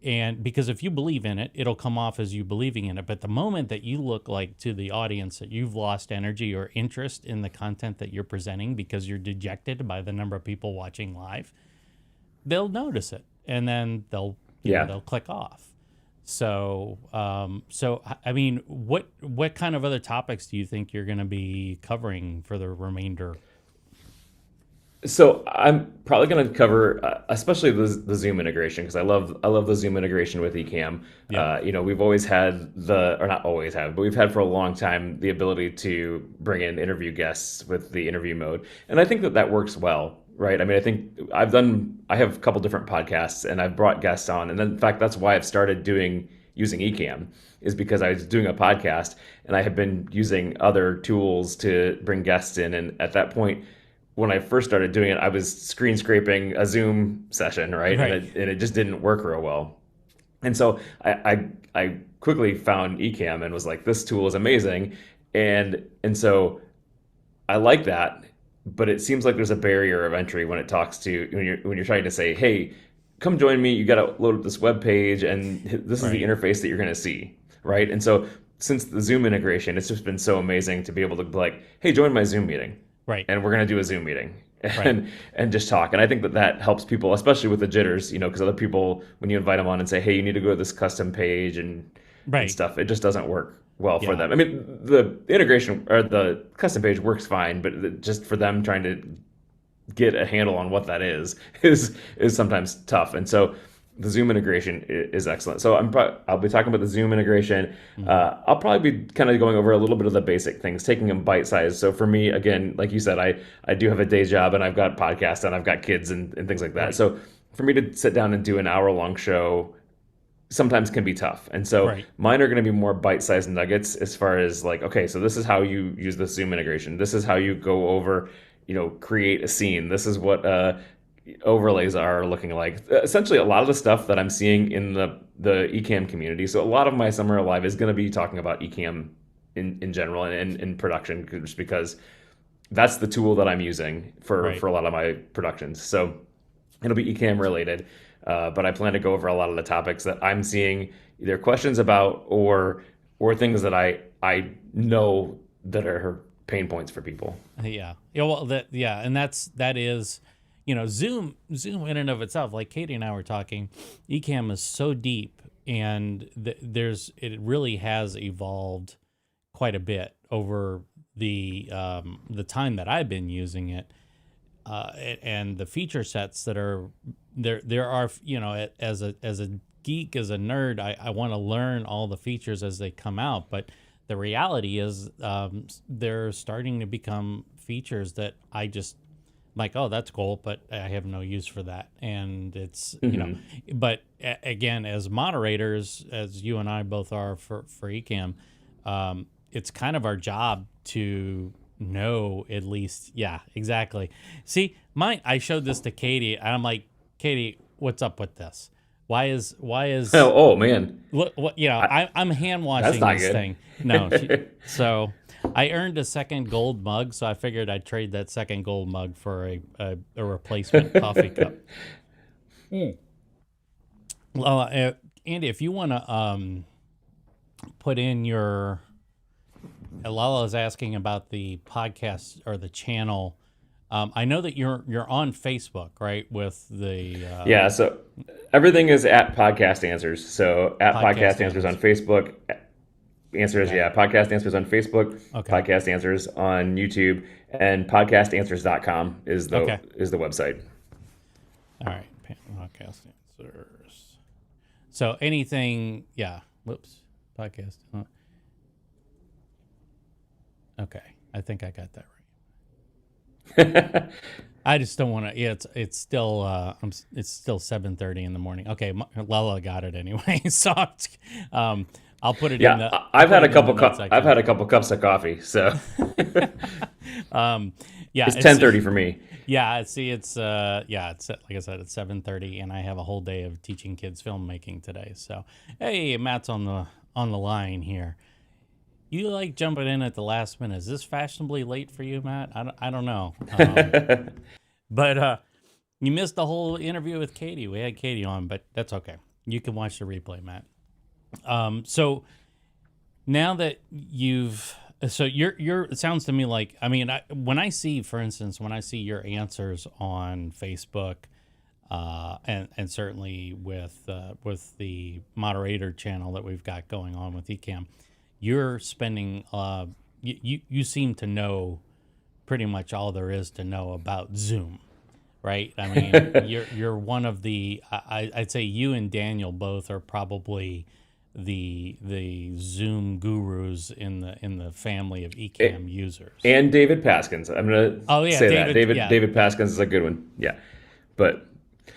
And because if you believe in it, it'll come off as you believing in it. But the moment that you look like to the audience that you've lost energy or interest in the content that you're presenting because you're dejected by the number of people watching live, they'll notice it. And then they'll click off. So, I mean, what kind of other topics do you think you're going to be covering for the remainder? So I'm probably going to cover, especially the Zoom integration, because I love the Zoom integration with Ecamm. We've always had or not always had, but we've had for a long time the ability to bring in interview guests with the interview mode, and I think that works well. Right. I mean, I think I have a couple different podcasts, and I've brought guests on. And then, in fact, that's why I've started using Ecamm, is because I was doing a podcast and I had been using other tools to bring guests in. And at that point, when I first started doing it, I was screen scraping a Zoom session, right? Right. And it just didn't work real well. And so I quickly found Ecamm and was like, this tool is amazing. And so I like that, but it seems like there's a barrier of entry when it talks to when you're trying to say, hey, come join me. You got to load up this web page, and this is the Right. interface that you're going to see, right? And so since the Zoom integration, it's just been so amazing to be able to be like, hey, join my Zoom meeting, Right. and we're going to do a Zoom meeting. Right. And just talk. And I think that that helps people, especially with the jitters, because other people, when you invite them on and say, hey, you need to go to this custom page and Right. stuff, it just doesn't work well for Yeah. them. I mean, the integration or the custom page works fine, but just for them trying to get a handle on what that is sometimes tough. And so the Zoom integration is excellent. So I'll be talking about the Zoom integration. Hmm. I'll probably be kind of going over a little bit of the basic things, taking them bite sized. So for me, again, like you said, I do have a day job and I've got podcasts and I've got kids and things like that. Right. So for me to sit down and do an hour long show sometimes can be tough. And so Right. mine are going to be more bite-sized nuggets as far as like, okay, so this is how you use the Zoom integration. This is how you go over, create a scene. This is what overlays are looking like. Essentially, a lot of the stuff that I'm seeing in the Ecamm community. So a lot of my Summer Live is going to be talking about Ecamm in general and in production, just because that's the tool that I'm using for Right. a lot of my productions. So it'll be Ecamm related, but I plan to go over a lot of the topics that I'm seeing either questions about or things that I know that are pain points for people. Yeah. Yeah. Well, and that is, Zoom in and of itself, like Katie and I were talking, Ecamm is so deep, and it really has evolved quite a bit over the time that I've been using it, and the feature sets that are there. There are, as a geek, as a nerd, I want to learn all the features as they come out, but the reality is, they're starting to become features that I just like, oh, that's cool, but I have no use for that. And it's, but again, as moderators, as you and I both are for Ecamm, it's kind of our job to know at least. Yeah, exactly. See, I showed this to Katie, and I'm like, Katie, what's up with this? Why is Oh man, what I'm hand that's washing not this good. thing. No, so I earned a second gold mug, so I figured I'd trade that second gold mug for a replacement coffee cup. Well, Andy, if you want to put in your, Lala is asking about the podcast or the channel. I know that you're on Facebook, right? With the Yeah, so everything is at Podcast Answers. So at podcast Podcast Answers on answers. Facebook, Answers, Okay. yeah, Podcast Answers on Facebook, Okay. Podcast Answers on YouTube, and podcastanswers.com Okay. is the website. All right. Podcast answers. So anything, yeah. Whoops. Podcast. Okay. I think I got that right. I just don't want to. Yeah, it's still it's still 7:30 in the morning. Okay, Lala got it anyway. So I'll put it in Yeah, the. I'll I've put had a it in the couple notes I've section. had a couple cups of coffee, so Yeah, it's 10:30 for me. Yeah, see, it's like I said, it's 7:30, and I have a whole day of teaching kids filmmaking today. So, hey, Matt's on the line here. You like jumping in at the last minute? Is this fashionably late for you, Matt? I don't know. But you missed the whole interview with Katie. We had Katie on, but that's okay. You can watch the replay, Matt. So now that it sounds to me like, I mean, when I see, for instance, when I see your answers on Facebook, and certainly with the moderator channel that we've got going on with Ecamm, you're spending, you seem to know pretty much all there is to know about Zoom, right? I mean, you're one of the, I'd say you and Daniel both are probably the Zoom gurus in the family of Ecamm users. And David Paskins. I'm gonna Oh yeah, say that David. Yeah, David Paskins is a good one. Yeah, but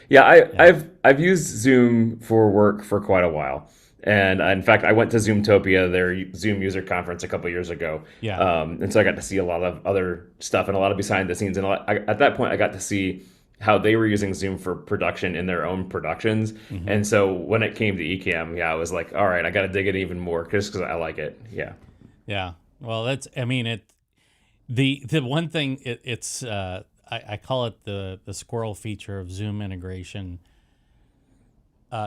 yeah, yeah. I've used Zoom for work for quite a while, And in fact, I went to Zoomtopia, their Zoom user conference, a couple years ago, Yeah. and so I got to see a lot of other stuff and a lot of behind the scenes. And at that point, I got to see how they were using Zoom for production in their own productions. Hmm. And so when it came to Ecamm, yeah, I was like, all right, I got to dig it even more just because I like it. Yeah. Yeah. Well, I mean, the one thing it's I call it the squirrel feature of Zoom integration.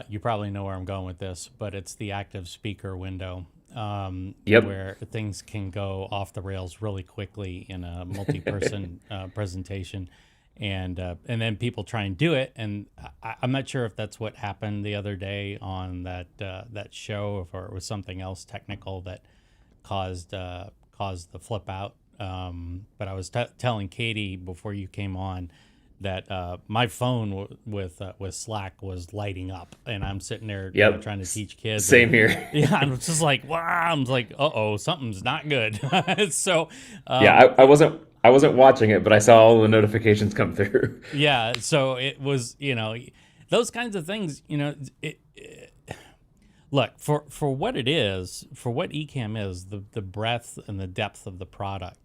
You probably know where I'm going with this, but it's the active speaker window, Yep. where things can go off the rails really quickly in a multi-person presentation, and then people try and do it, and I'm not sure if that's what happened the other day on that show, or it was something else technical that caused the flip out. But I was telling Katie before you came on that my phone with Slack was lighting up, and I'm sitting there, Yep. trying to teach kids. Same And, here. yeah, I'm just like, wow. I'm like, uh-oh, something's not good. So, Yeah, I wasn't watching it, but I saw all the notifications come through. yeah, so it was, those kinds of things, look, for what it is, for what Ecamm is, the breadth and the depth of the product.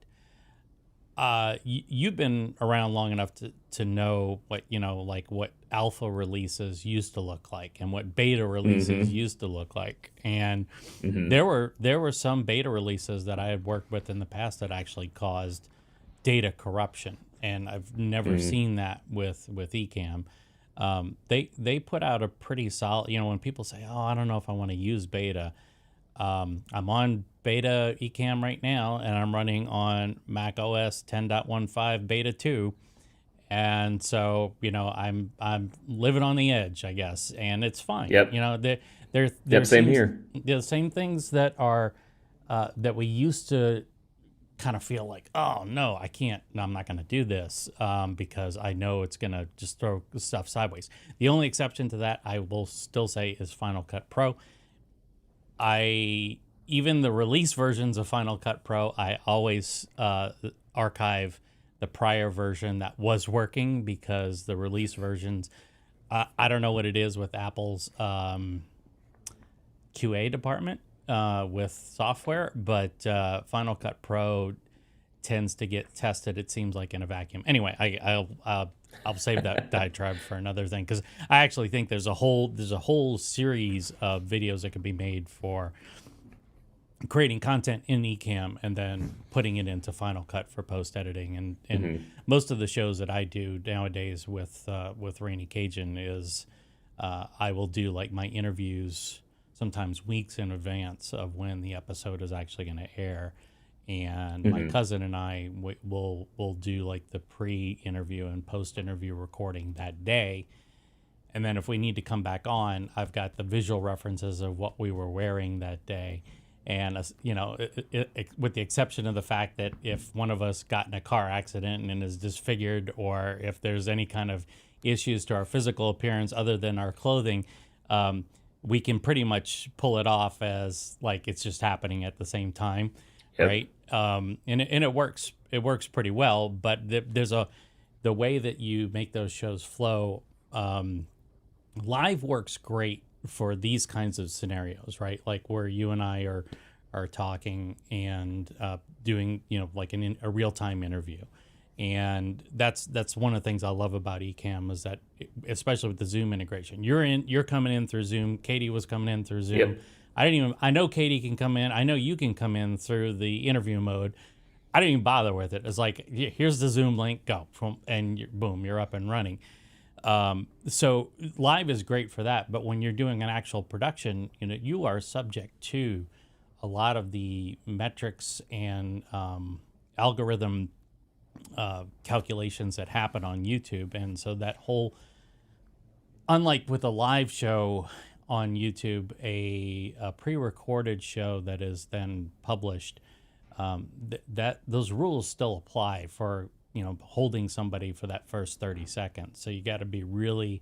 You've been around long enough to know what, like what alpha releases used to look like and what beta releases used to look like. And there were some beta releases that I had worked with in the past that actually caused data corruption, and I've never seen that with Ecamm. They put out a pretty solid, when people say, oh, I don't know if I want to use beta. I'm on beta Ecamm right now, and I'm running on Mac OS 10.15 beta 2. And so, I'm living on the edge, I guess, and it's fine. Yep. There Same seems here. the same things that are that we used to kind of feel like, oh no, I can't, no, I'm not going to do this, because I know it's going to just throw stuff sideways. The only exception to that, I will still say, is Final Cut Pro. Even the release versions of Final Cut Pro, I always archive the prior version that was working, because the release versions, I don't know what it is with Apple's QA department with software, but Final Cut Pro tends to get tested, it seems like, in a vacuum. Anyway, I'll save that diatribe for another thing, because I actually think there's a whole series of videos that could be made for creating content in Ecamm and then putting it into Final Cut for post editing. And most of the shows that I do nowadays with Rainy Cajun is I will do like my interviews sometimes weeks in advance of when the episode is actually going to air. And my cousin and I will do like the pre-interview and post-interview recording that day. And then if we need to come back on, I've got the visual references of what we were wearing that day. And, with the exception of the fact that if one of us got in a car accident and is disfigured, or if there's any kind of issues to our physical appearance other than our clothing, we can pretty much pull it off as like it's just happening at the same time. Yep. Right. And it works pretty well, but the way that you make those shows flow, live works great for these kinds of scenarios, right? Like where you and I are talking and doing, like a real-time interview. And that's one of the things I love about Ecamm, is that, especially with the Zoom integration, you're coming in through Zoom. Katie was coming in through Zoom. Yep. I know Katie can come in. I know you can come in through the interview mode. I didn't even bother with it. It's like, here's the Zoom link, go, and boom, you're up and running. So live is great for that. But when you're doing an actual production, you are subject to a lot of the metrics and algorithm calculations that happen on YouTube. And so that whole, unlike with a live show on YouTube, a pre-recorded show that is then published, that those rules still apply for holding somebody for that first 30 seconds. So you got to be really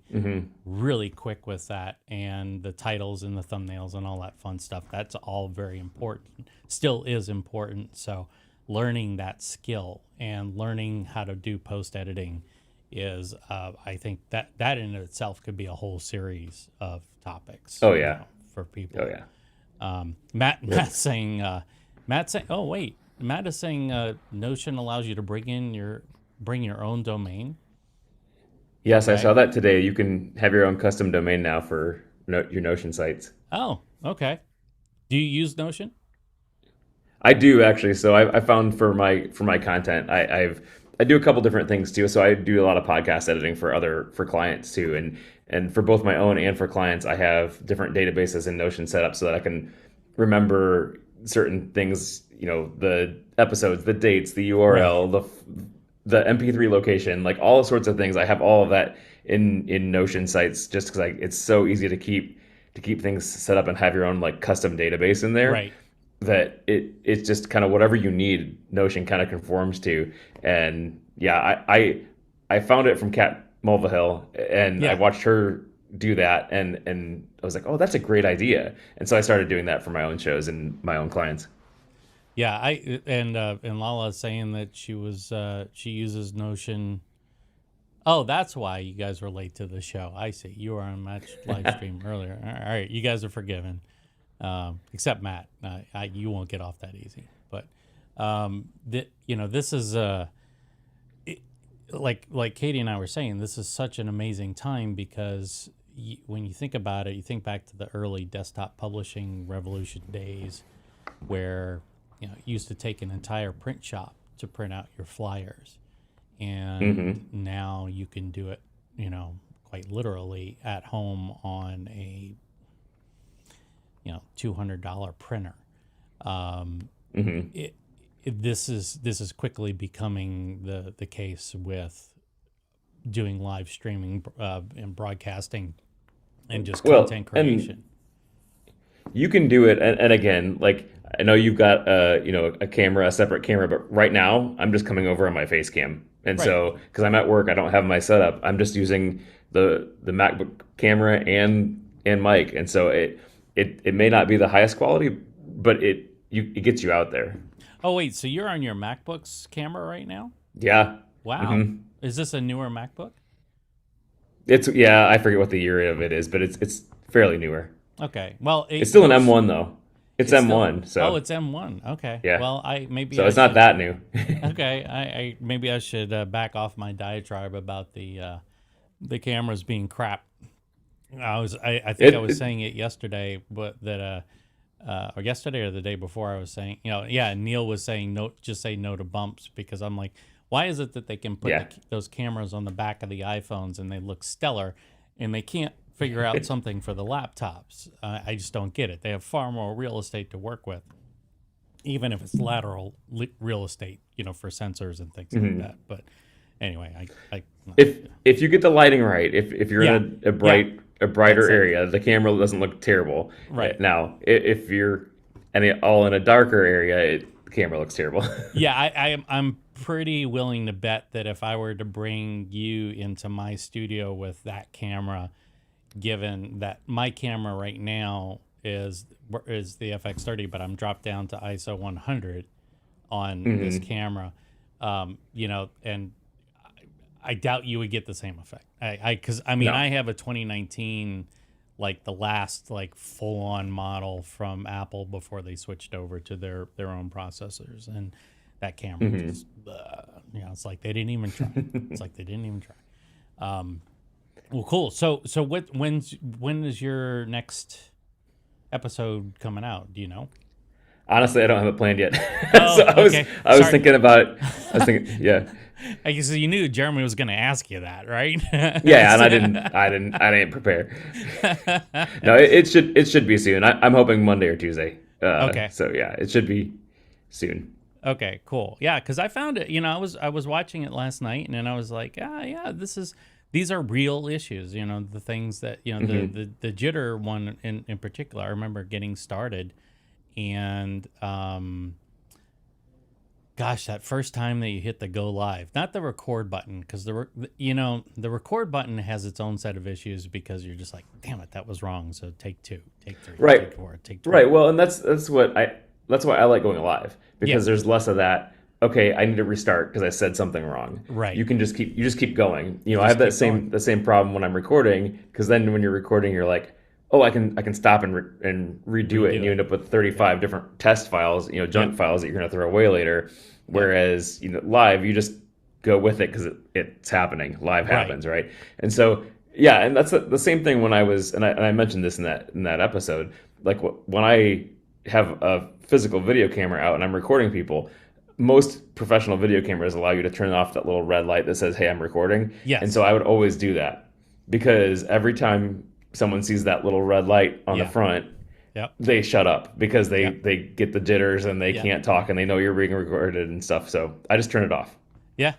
really quick with that, and the titles and the thumbnails and all that fun stuff, that's all very important, still is important. So learning that skill and learning how to do post editing is I think that in itself could be a whole series of topics. Oh yeah. for people. Oh yeah. Matt's saying, oh wait, Matt is saying Notion allows you to bring your own domain. Yes, I Okay. saw that today. You can have your own custom domain now for your Notion sites. Oh, okay. Do you use Notion? I do actually. So I found for my content, I do a couple different things too. So I do a lot of podcast editing for clients too, and for both my own and for clients, I have different databases in Notion set up so that I can remember certain things. You know, the episodes, the dates, the Right. URL, the MP3 location, like all sorts of things. I have all of that in Notion sites just because it's so easy to keep things set up and have your own like custom database in there Right. that it's just kind of whatever you need Notion kind of conforms to. And yeah, I found it from Kat Mulvihill and I Yeah. watched her do that and I was like, oh, that's a great idea. And so I started doing that for my own shows and my own clients. Yeah. And Lala is saying that she uses Notion. Oh, that's why you guys were late to the show. I see. You were on Matt's live stream earlier. All right, you guys are forgiven, except Matt. You won't get off that easy. But this is like Katie and I were saying. This is such an amazing time because when you think about it, you think back to the early desktop publishing revolution days, where it used to take an entire print shop to print out your flyers, and now you can do it, quite literally at home on a $200 printer. This is quickly becoming the case with doing live streaming and broadcasting and just Well, content and creation. you can do it, and again, like I know you've got a separate camera, but right now I'm just coming over on my face cam, and Right. so because I'm at work, I don't have my setup. I'm just using the MacBook camera and mic, and so it may not be the highest quality, but it gets you out there. Oh wait, so you're on your MacBook's camera right now? Yeah. Wow. Is this a newer MacBook? Yeah, I forget what the year of it is, but it's fairly newer. Okay. Well, It's still an M1 though. It's it's still. M1, Oh, so it's M1. Okay. yeah. Well, maybe So I it's not should. that new. Okay. Maybe I should back off my diatribe about the cameras being crap. I think I It, was it saying it yesterday, but that or yesterday or the day before I was saying, yeah, Neil was saying no, just say no to bumps, because I'm like, why is it that they can put yeah. those cameras on the back of the iPhones and they look stellar, and they can't figure out something for the laptops? I just don't get it. They have far more real estate to work with, even if it's lateral real estate, for sensors and things like that. But anyway, I If you get the lighting right, if you're yeah, in a yeah, brighter that's it. area, the camera doesn't look terrible. Right. Now, if you're all in a darker area, the camera looks terrible. Yeah, I'm pretty willing to bet that if I were to bring you into my studio with that camera, given that my camera right now is the FX30, but I'm dropped down to ISO 100 on this camera, and I doubt you would get the same effect. Because No. I have a 2019, like the last like full on model from Apple before they switched over to their own processors, and that camera just, it's like they didn't even try. It's like they didn't even try. Well, cool. So when is your next episode coming out? Do you know? Honestly, I don't have it planned yet. Oh, So okay. I was Sorry. thinking about yeah. I guess you knew Jeremy was going to ask you that, right? Yeah, and I didn't prepare. No, it should be soon. I'm hoping Monday or Tuesday. Okay. So yeah, it should be soon. Okay, cool. Yeah, because I found it. I was watching it last night, and then I was like, yeah, these are real issues. The things that the jitter one in particular. I remember getting started, and gosh, that first time that you hit the go live, not the record button, because the record button has its own set of issues, because you're just like, damn it, that was wrong. So take 2, take 3, Right. take 4, take 12. Right. Well, and that's why I like going live, because Yeah. there's less of that. Okay, I need to restart because I said something wrong. Right. You can just keep going. I just have keep going. the same problem when I'm recording, because then when you're recording, you're like, oh, I can stop and redo it, and Redo you it. end up with 35 different test files, Yep. junk files that you're gonna throw away later. Yep. Whereas, live, you just go with it because it's happening. Live Right. happens, right? And so, yeah, and that's the same thing when I was, and I mentioned this in that episode. Like when I have a physical video camera out and I'm recording people, most professional video cameras allow you to turn off that little red light that says, "Hey, I'm recording." And so Yes. I would always do that because every time someone sees that little red light on the Yeah. front, Yep. they shut up because they Yep. they get the jitters and they Yep. can't talk and they know you're being recorded and stuff. So I just turn it off. Yeah.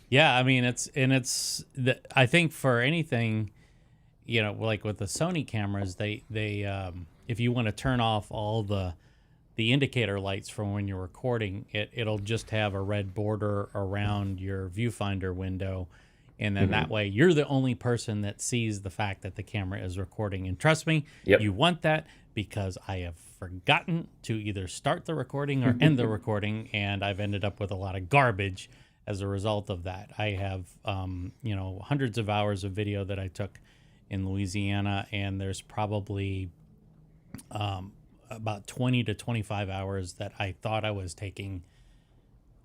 Yeah. I mean, I think for anything, like with the Sony cameras, if you want to turn off all the indicator lights from when you're recording, it'll just have a red border around your viewfinder window. And then that Hmm. way you're the only person that sees the fact that the camera is recording. And trust me, you Yep. want that because I have forgotten to either start the recording or end the recording. And I've ended up with a lot of garbage as a result of that. I have, hundreds of hours of video that I took in Louisiana, and there's probably about 20 to 25 hours that I thought I was taking,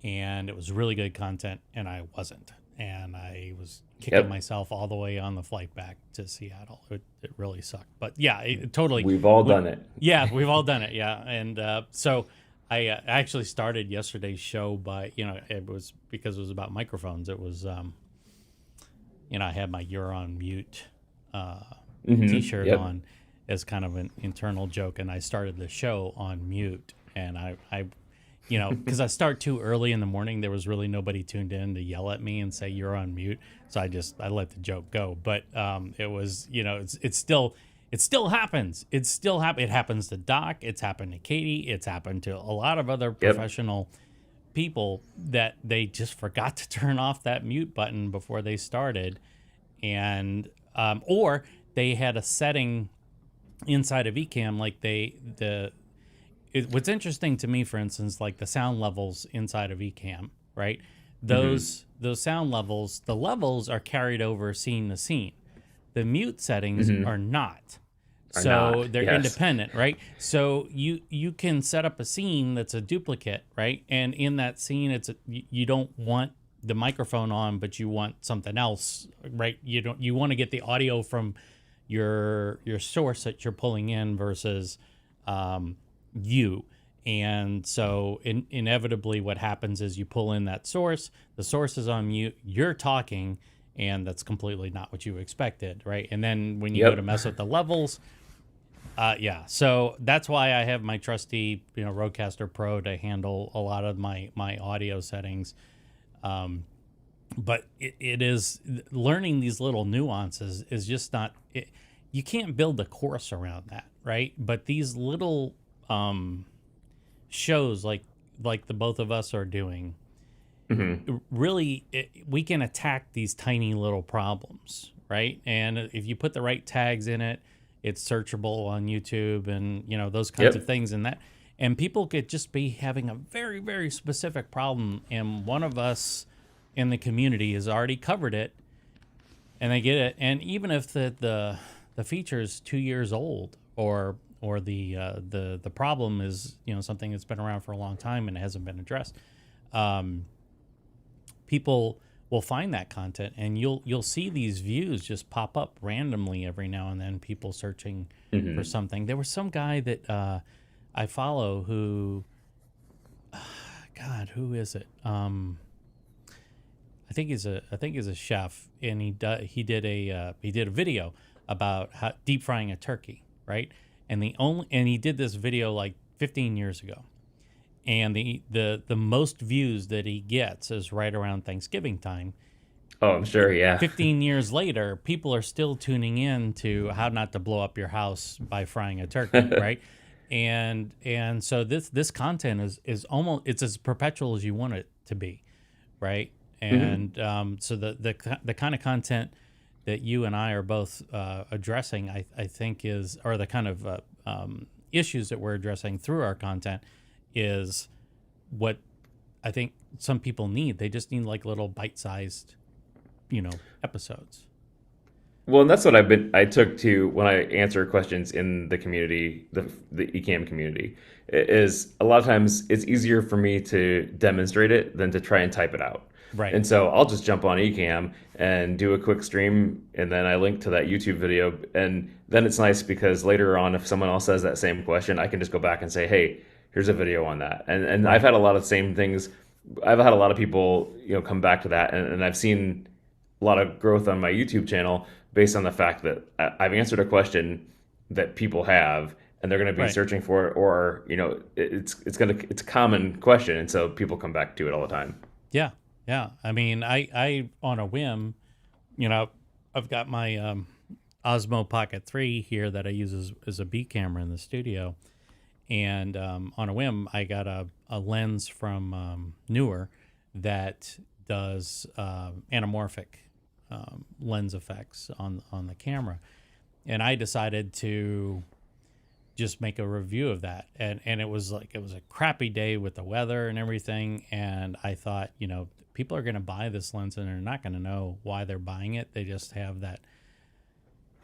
and it was really good content, and I wasn't. And I was kicking Yep. myself all the way on the flight back to Seattle. It really sucked. But yeah, it totally. We've all done it. Yeah, we've all done it. Yeah. And so I actually started yesterday's show by, it was because it was about microphones. It was, I had my You're on Mute t-shirt Yep. on as kind of an internal joke, and I started the show on mute. And I because I start too early in the morning, there was really nobody tuned in to yell at me and say you're on mute, so I let the joke go. But it was, it still happens. It happens to Doc. It's happened to Katie. It's happened to a lot of other Yep. professional people that they just forgot to turn off that mute button before they started, and or they had a setting inside of Ecamm, like what's interesting to me, for instance, like the sound levels inside of Ecamm, right? Hmm. Those sound levels, the levels are carried over scene to scene. The mute settings Hmm. are not. Or So not. they're Yes. independent, right? So you can set up a scene that's a duplicate, right? And in that scene, you don't want the microphone on, but you want something else, right? You want to get the audio from your source that you're pulling in versus you. And so inevitably what happens is you pull in that source, the source is on mute, you're talking, and that's completely not what you expected, right? And then when you go to Yep. mess with the levels, yeah. So that's why I have my trusty, Rodecaster Pro to handle a lot of my audio settings. But it is learning these little nuances is just not you can't build a course around that, right? But these little shows like the both of us are doing, Hmm. really we can attack these tiny little problems, right? And if you put the right tags in it, it's searchable on YouTube, and those kinds of Yep. things, and people could just be having a very, very specific problem, and one of us in the community has already covered it, and they get it. And even if the feature is 2 years old, or the problem is something that's been around for a long time and it hasn't been addressed, people will find that content, and you'll see these views just pop up randomly every now and then, people searching for Hmm. something. There was some guy that I follow who, God, who is it? I think he's a chef, and he did a video about how deep frying a turkey, right? And he did this video like 15 years ago, and the most views that he gets is right around Thanksgiving time. Oh, I'm sure. Yeah. 15 years later, people are still tuning in to how not to blow up your house by frying a turkey, right? And so this content is almost, it's as perpetual as you want it to be, right? Hmm. And so the kind of content that you and I are both addressing, I think or the kind of issues that we're addressing through our content, is what I think some people need. They just need like little bite-sized, episodes. Well, and that's what I took to when I answer questions in the community, the Ecamm community, is a lot of times it's easier for me to demonstrate it than to try and type it out. Right. And so I'll just jump on Ecamm and do a quick stream, and then I link to that YouTube video. And then it's nice because later on, if someone else says that same question, I can just go back and say, hey, here's a video on that. And I've Right. had a lot of same things. I've had a lot of people, come back to that, and I've seen a lot of growth on my YouTube channel based on the fact that I've answered a question that people have, and they're going to be Right. searching for it, or it's a common question, and so people come back to it all the time. Yeah. Yeah. I mean, I on a whim, you know, I've got my Osmo Pocket 3 here that I use as a B camera in the studio. And on a whim, I got a lens from Newer that does anamorphic lens effects on the camera. And I decided to just make a review of that. And it was a crappy day with the weather and everything. And I thought, people are going to buy this lens and they're not going to know why they're buying it. They just have that.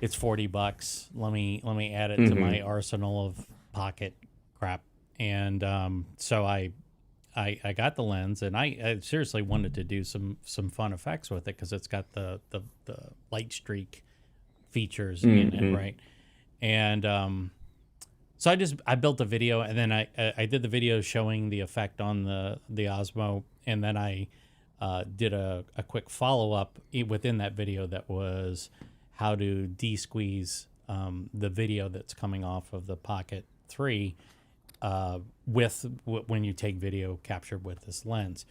It's $40. Let me add it to my arsenal of pocket crap. And so I got the lens, and I seriously wanted to do some fun effects with it because it's got the light streak features in it, right? And so I built a video, and then I did the video showing the effect on the Osmo, and then I did a quick follow up within that video that was how to de-squeeze the video that's coming off of the Pocket 3 when you take video captured with this lens.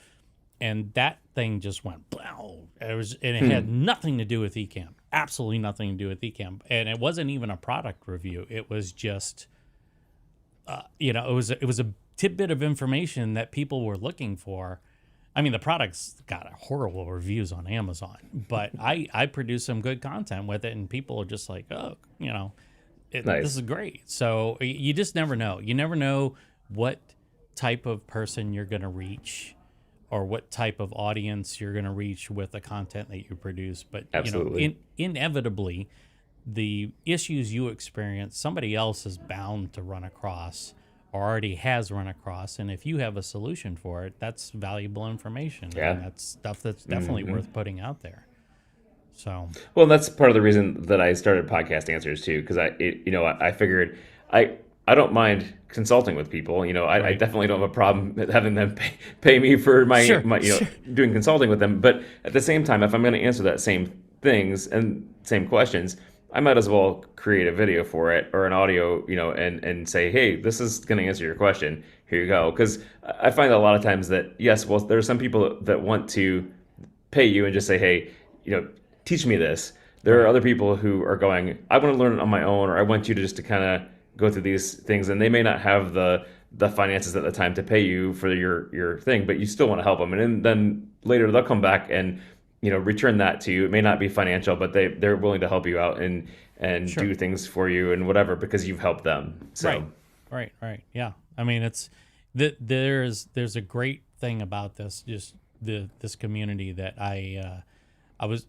And that thing just went blow. It had nothing to do with Ecamm. Absolutely nothing to do with Ecamm. And it wasn't even a product review. It was just it was a tidbit of information that people were looking for. I mean, the product's got horrible reviews on Amazon, but I produce some good content with it, and people are just like, oh, Nice. this is great. So you just never know. You never know what type of person you're going to reach or what type of audience you're going to reach with the content that you produce. But, Absolutely. Inevitably, the issues you experience, somebody else is bound to run across or already has run across. And if you have a solution for it, that's valuable information. Yeah. And that's stuff that's definitely worth putting out there. So, Well, that's part of the reason that I started Podcast Answers too, because I figured I don't mind consulting with people. I Right. definitely don't have a problem having them pay me for my Sure, sure. Doing consulting with them. But at the same time, if I'm going to answer that same things and same questions, I might as well create a video for it or an audio, and say, hey, this is going to answer your question. Here you go. Because I find a lot of times that yes, well, there are some people that want to pay you and just say, hey, teach me this. There are other people who are going, I want to learn it on my own, or I want you to just to kind of go through these things, and they may not have the finances at the time to pay you for your thing, but you still want to help them, and then later they'll come back and return that to you. It may not be financial, but they're willing to help you out and Sure. do things for you and whatever because you've helped them. So Right. Yeah. I mean, there's a great thing about this, just this community that I was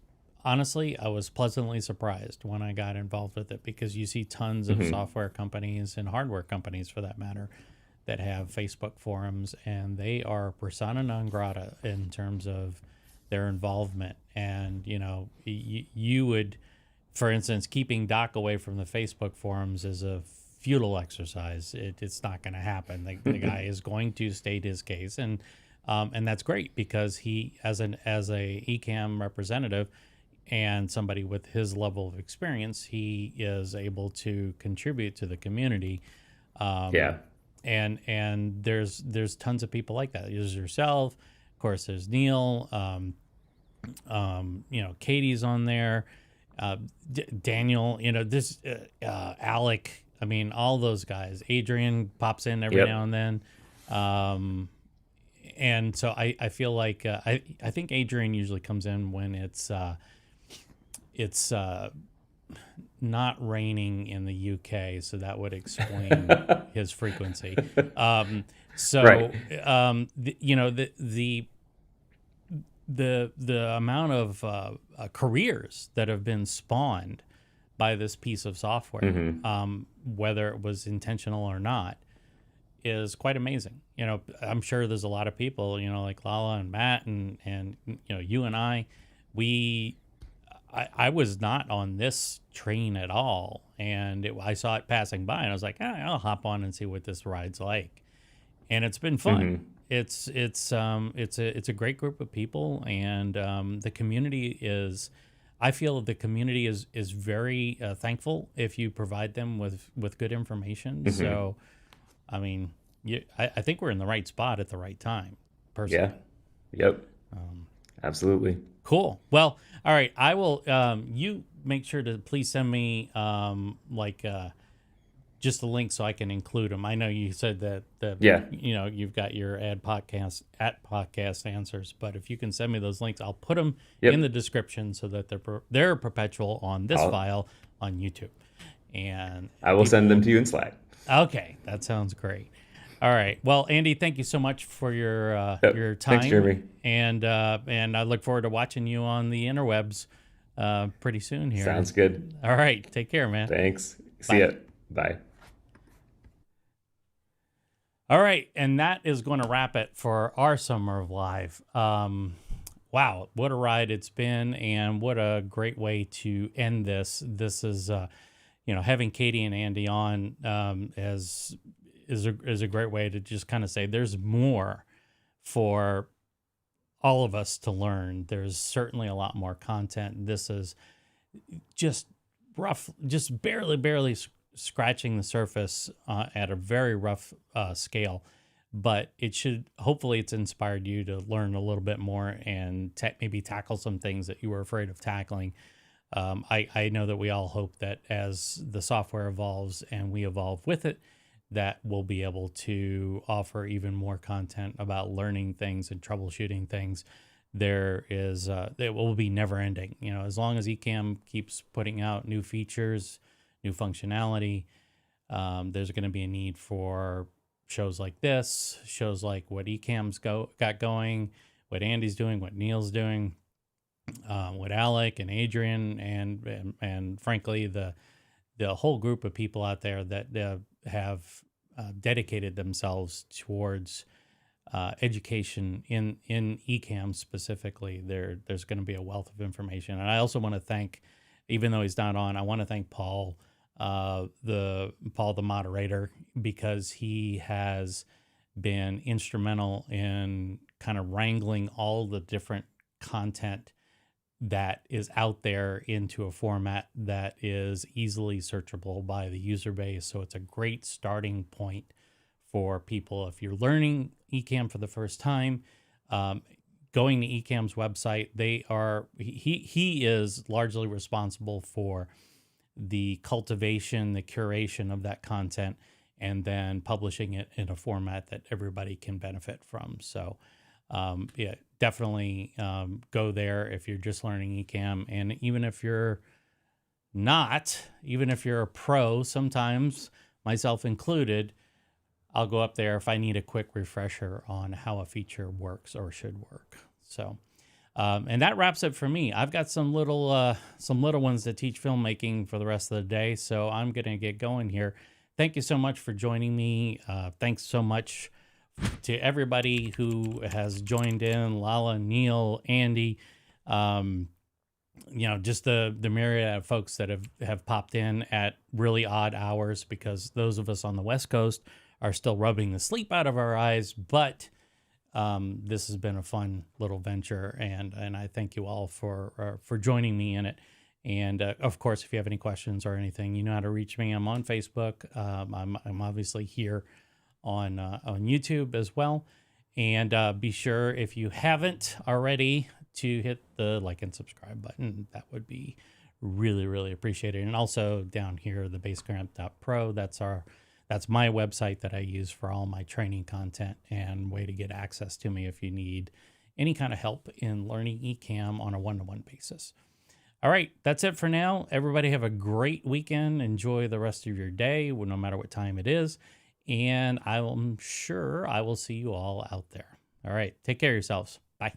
pleasantly surprised when I got involved with it, because you see tons of software companies and hardware companies for that matter that have Facebook forums, and they are persona non grata in terms of their involvement. And you would, for instance, keeping Doc away from the Facebook forums is a futile exercise. It's not going to happen. The guy is going to state his case, and that's great, because he, as a Ecamm representative and somebody with his level of experience, he is able to contribute to the community. yeah, And there's tons of people like that. There's yourself, of course. There's Neil. Katie's on there. Daniel. This Alec. I mean, all those guys. Adrian pops in every Yep. now and then. And so I feel like I think Adrian usually comes in when it's not raining in the UK, so that would explain his frequency. So Right. the the amount of careers that have been spawned by this piece of software, whether it was intentional or not, is quite amazing. You know, I'm sure there's a lot of people, you know, like Lala and Matt and you know, you and I was not on this train at all, and I saw it passing by, and I was like, I'll hop on and see what this ride's like, and it's been fun. It's a great group of people, and the community is. I feel the community is very thankful if you provide them with good information. So, I mean, I think we're in the right spot at the right time, personally. Yeah. Yep. Absolutely. Cool. Well, all right. I will. You make sure to please send me just the link so I can include them. I know you said that you know, you've got your podcast answers, but if you can send me those links, I'll put them in the description so that they're perpetual on this file on YouTube. And I will send them to you in Slack. Okay, that sounds great. All right. Well, Andy, thank you so much for your time. Thanks, Jeremy. And I look forward to watching you on the interwebs pretty soon here. Sounds good. All right. Take care, man. Thanks. See ya. Bye. All right. And that is going to wrap it for our Summer of Live. Wow. What a ride it's been, and what a great way to end this. This is, you know, having Katie and Andy on is a great way to just kind of say there's more for all of us to learn. There's certainly a lot more content. This is just barely scratching the surface at a very rough scale, but hopefully it's inspired you to learn a little bit more and maybe tackle some things that you were afraid of tackling. I know that we all hope that as the software evolves and we evolve with it, that we'll be able to offer even more content about learning things and troubleshooting things. It will be never ending. You know, as long as Ecamm keeps putting out new features, new functionality, there's going to be a need for shows like this, shows like what Ecamm's got going, what Andy's doing, what Neil's doing, what Alec and Adrian and frankly the whole group of people out there that have dedicated themselves towards education in Ecamm specifically. There's going to be a wealth of information, and I also want to thank, even though he's not on, I want to thank Paul, the moderator, because he has been instrumental in kind of wrangling all the different content that is out there into a format that is easily searchable by the user base. So it's a great starting point for people. If you're learning Ecamm for the first time, going to Ecamm's website, he is largely responsible for the cultivation, the curation of that content, and then publishing it in a format that everybody can benefit from. So definitely go there if you're just learning Ecamm. And even if you're not, even if you're a pro, sometimes, myself included, I'll go up there if I need a quick refresher on how a feature works or should work. So, and that wraps it for me. I've got some little ones that teach filmmaking for the rest of the day, so I'm going to get going here. Thank you so much for joining me. Thanks so much to everybody who has joined in, Lala, Neil, Andy, you know, just the myriad of folks that have popped in at really odd hours, because those of us on the West Coast are still rubbing the sleep out of our eyes. But this has been a fun little venture, and I thank you all for joining me in it. And of course, if you have any questions or anything, you know how to reach me. I'm on Facebook. I'm obviously here on YouTube as well. And be sure, if you haven't already, to hit the like and subscribe button. That would be really, really appreciated. And also down here, the basecamp.pro, that's my website that I use for all my training content, and way to get access to me if you need any kind of help in learning Ecamm on a one-to-one basis. All right, that's it for now. Everybody have a great weekend. Enjoy the rest of your day, no matter what time it is. And I'm sure I will see you all out there. All right, take care of yourselves. Bye.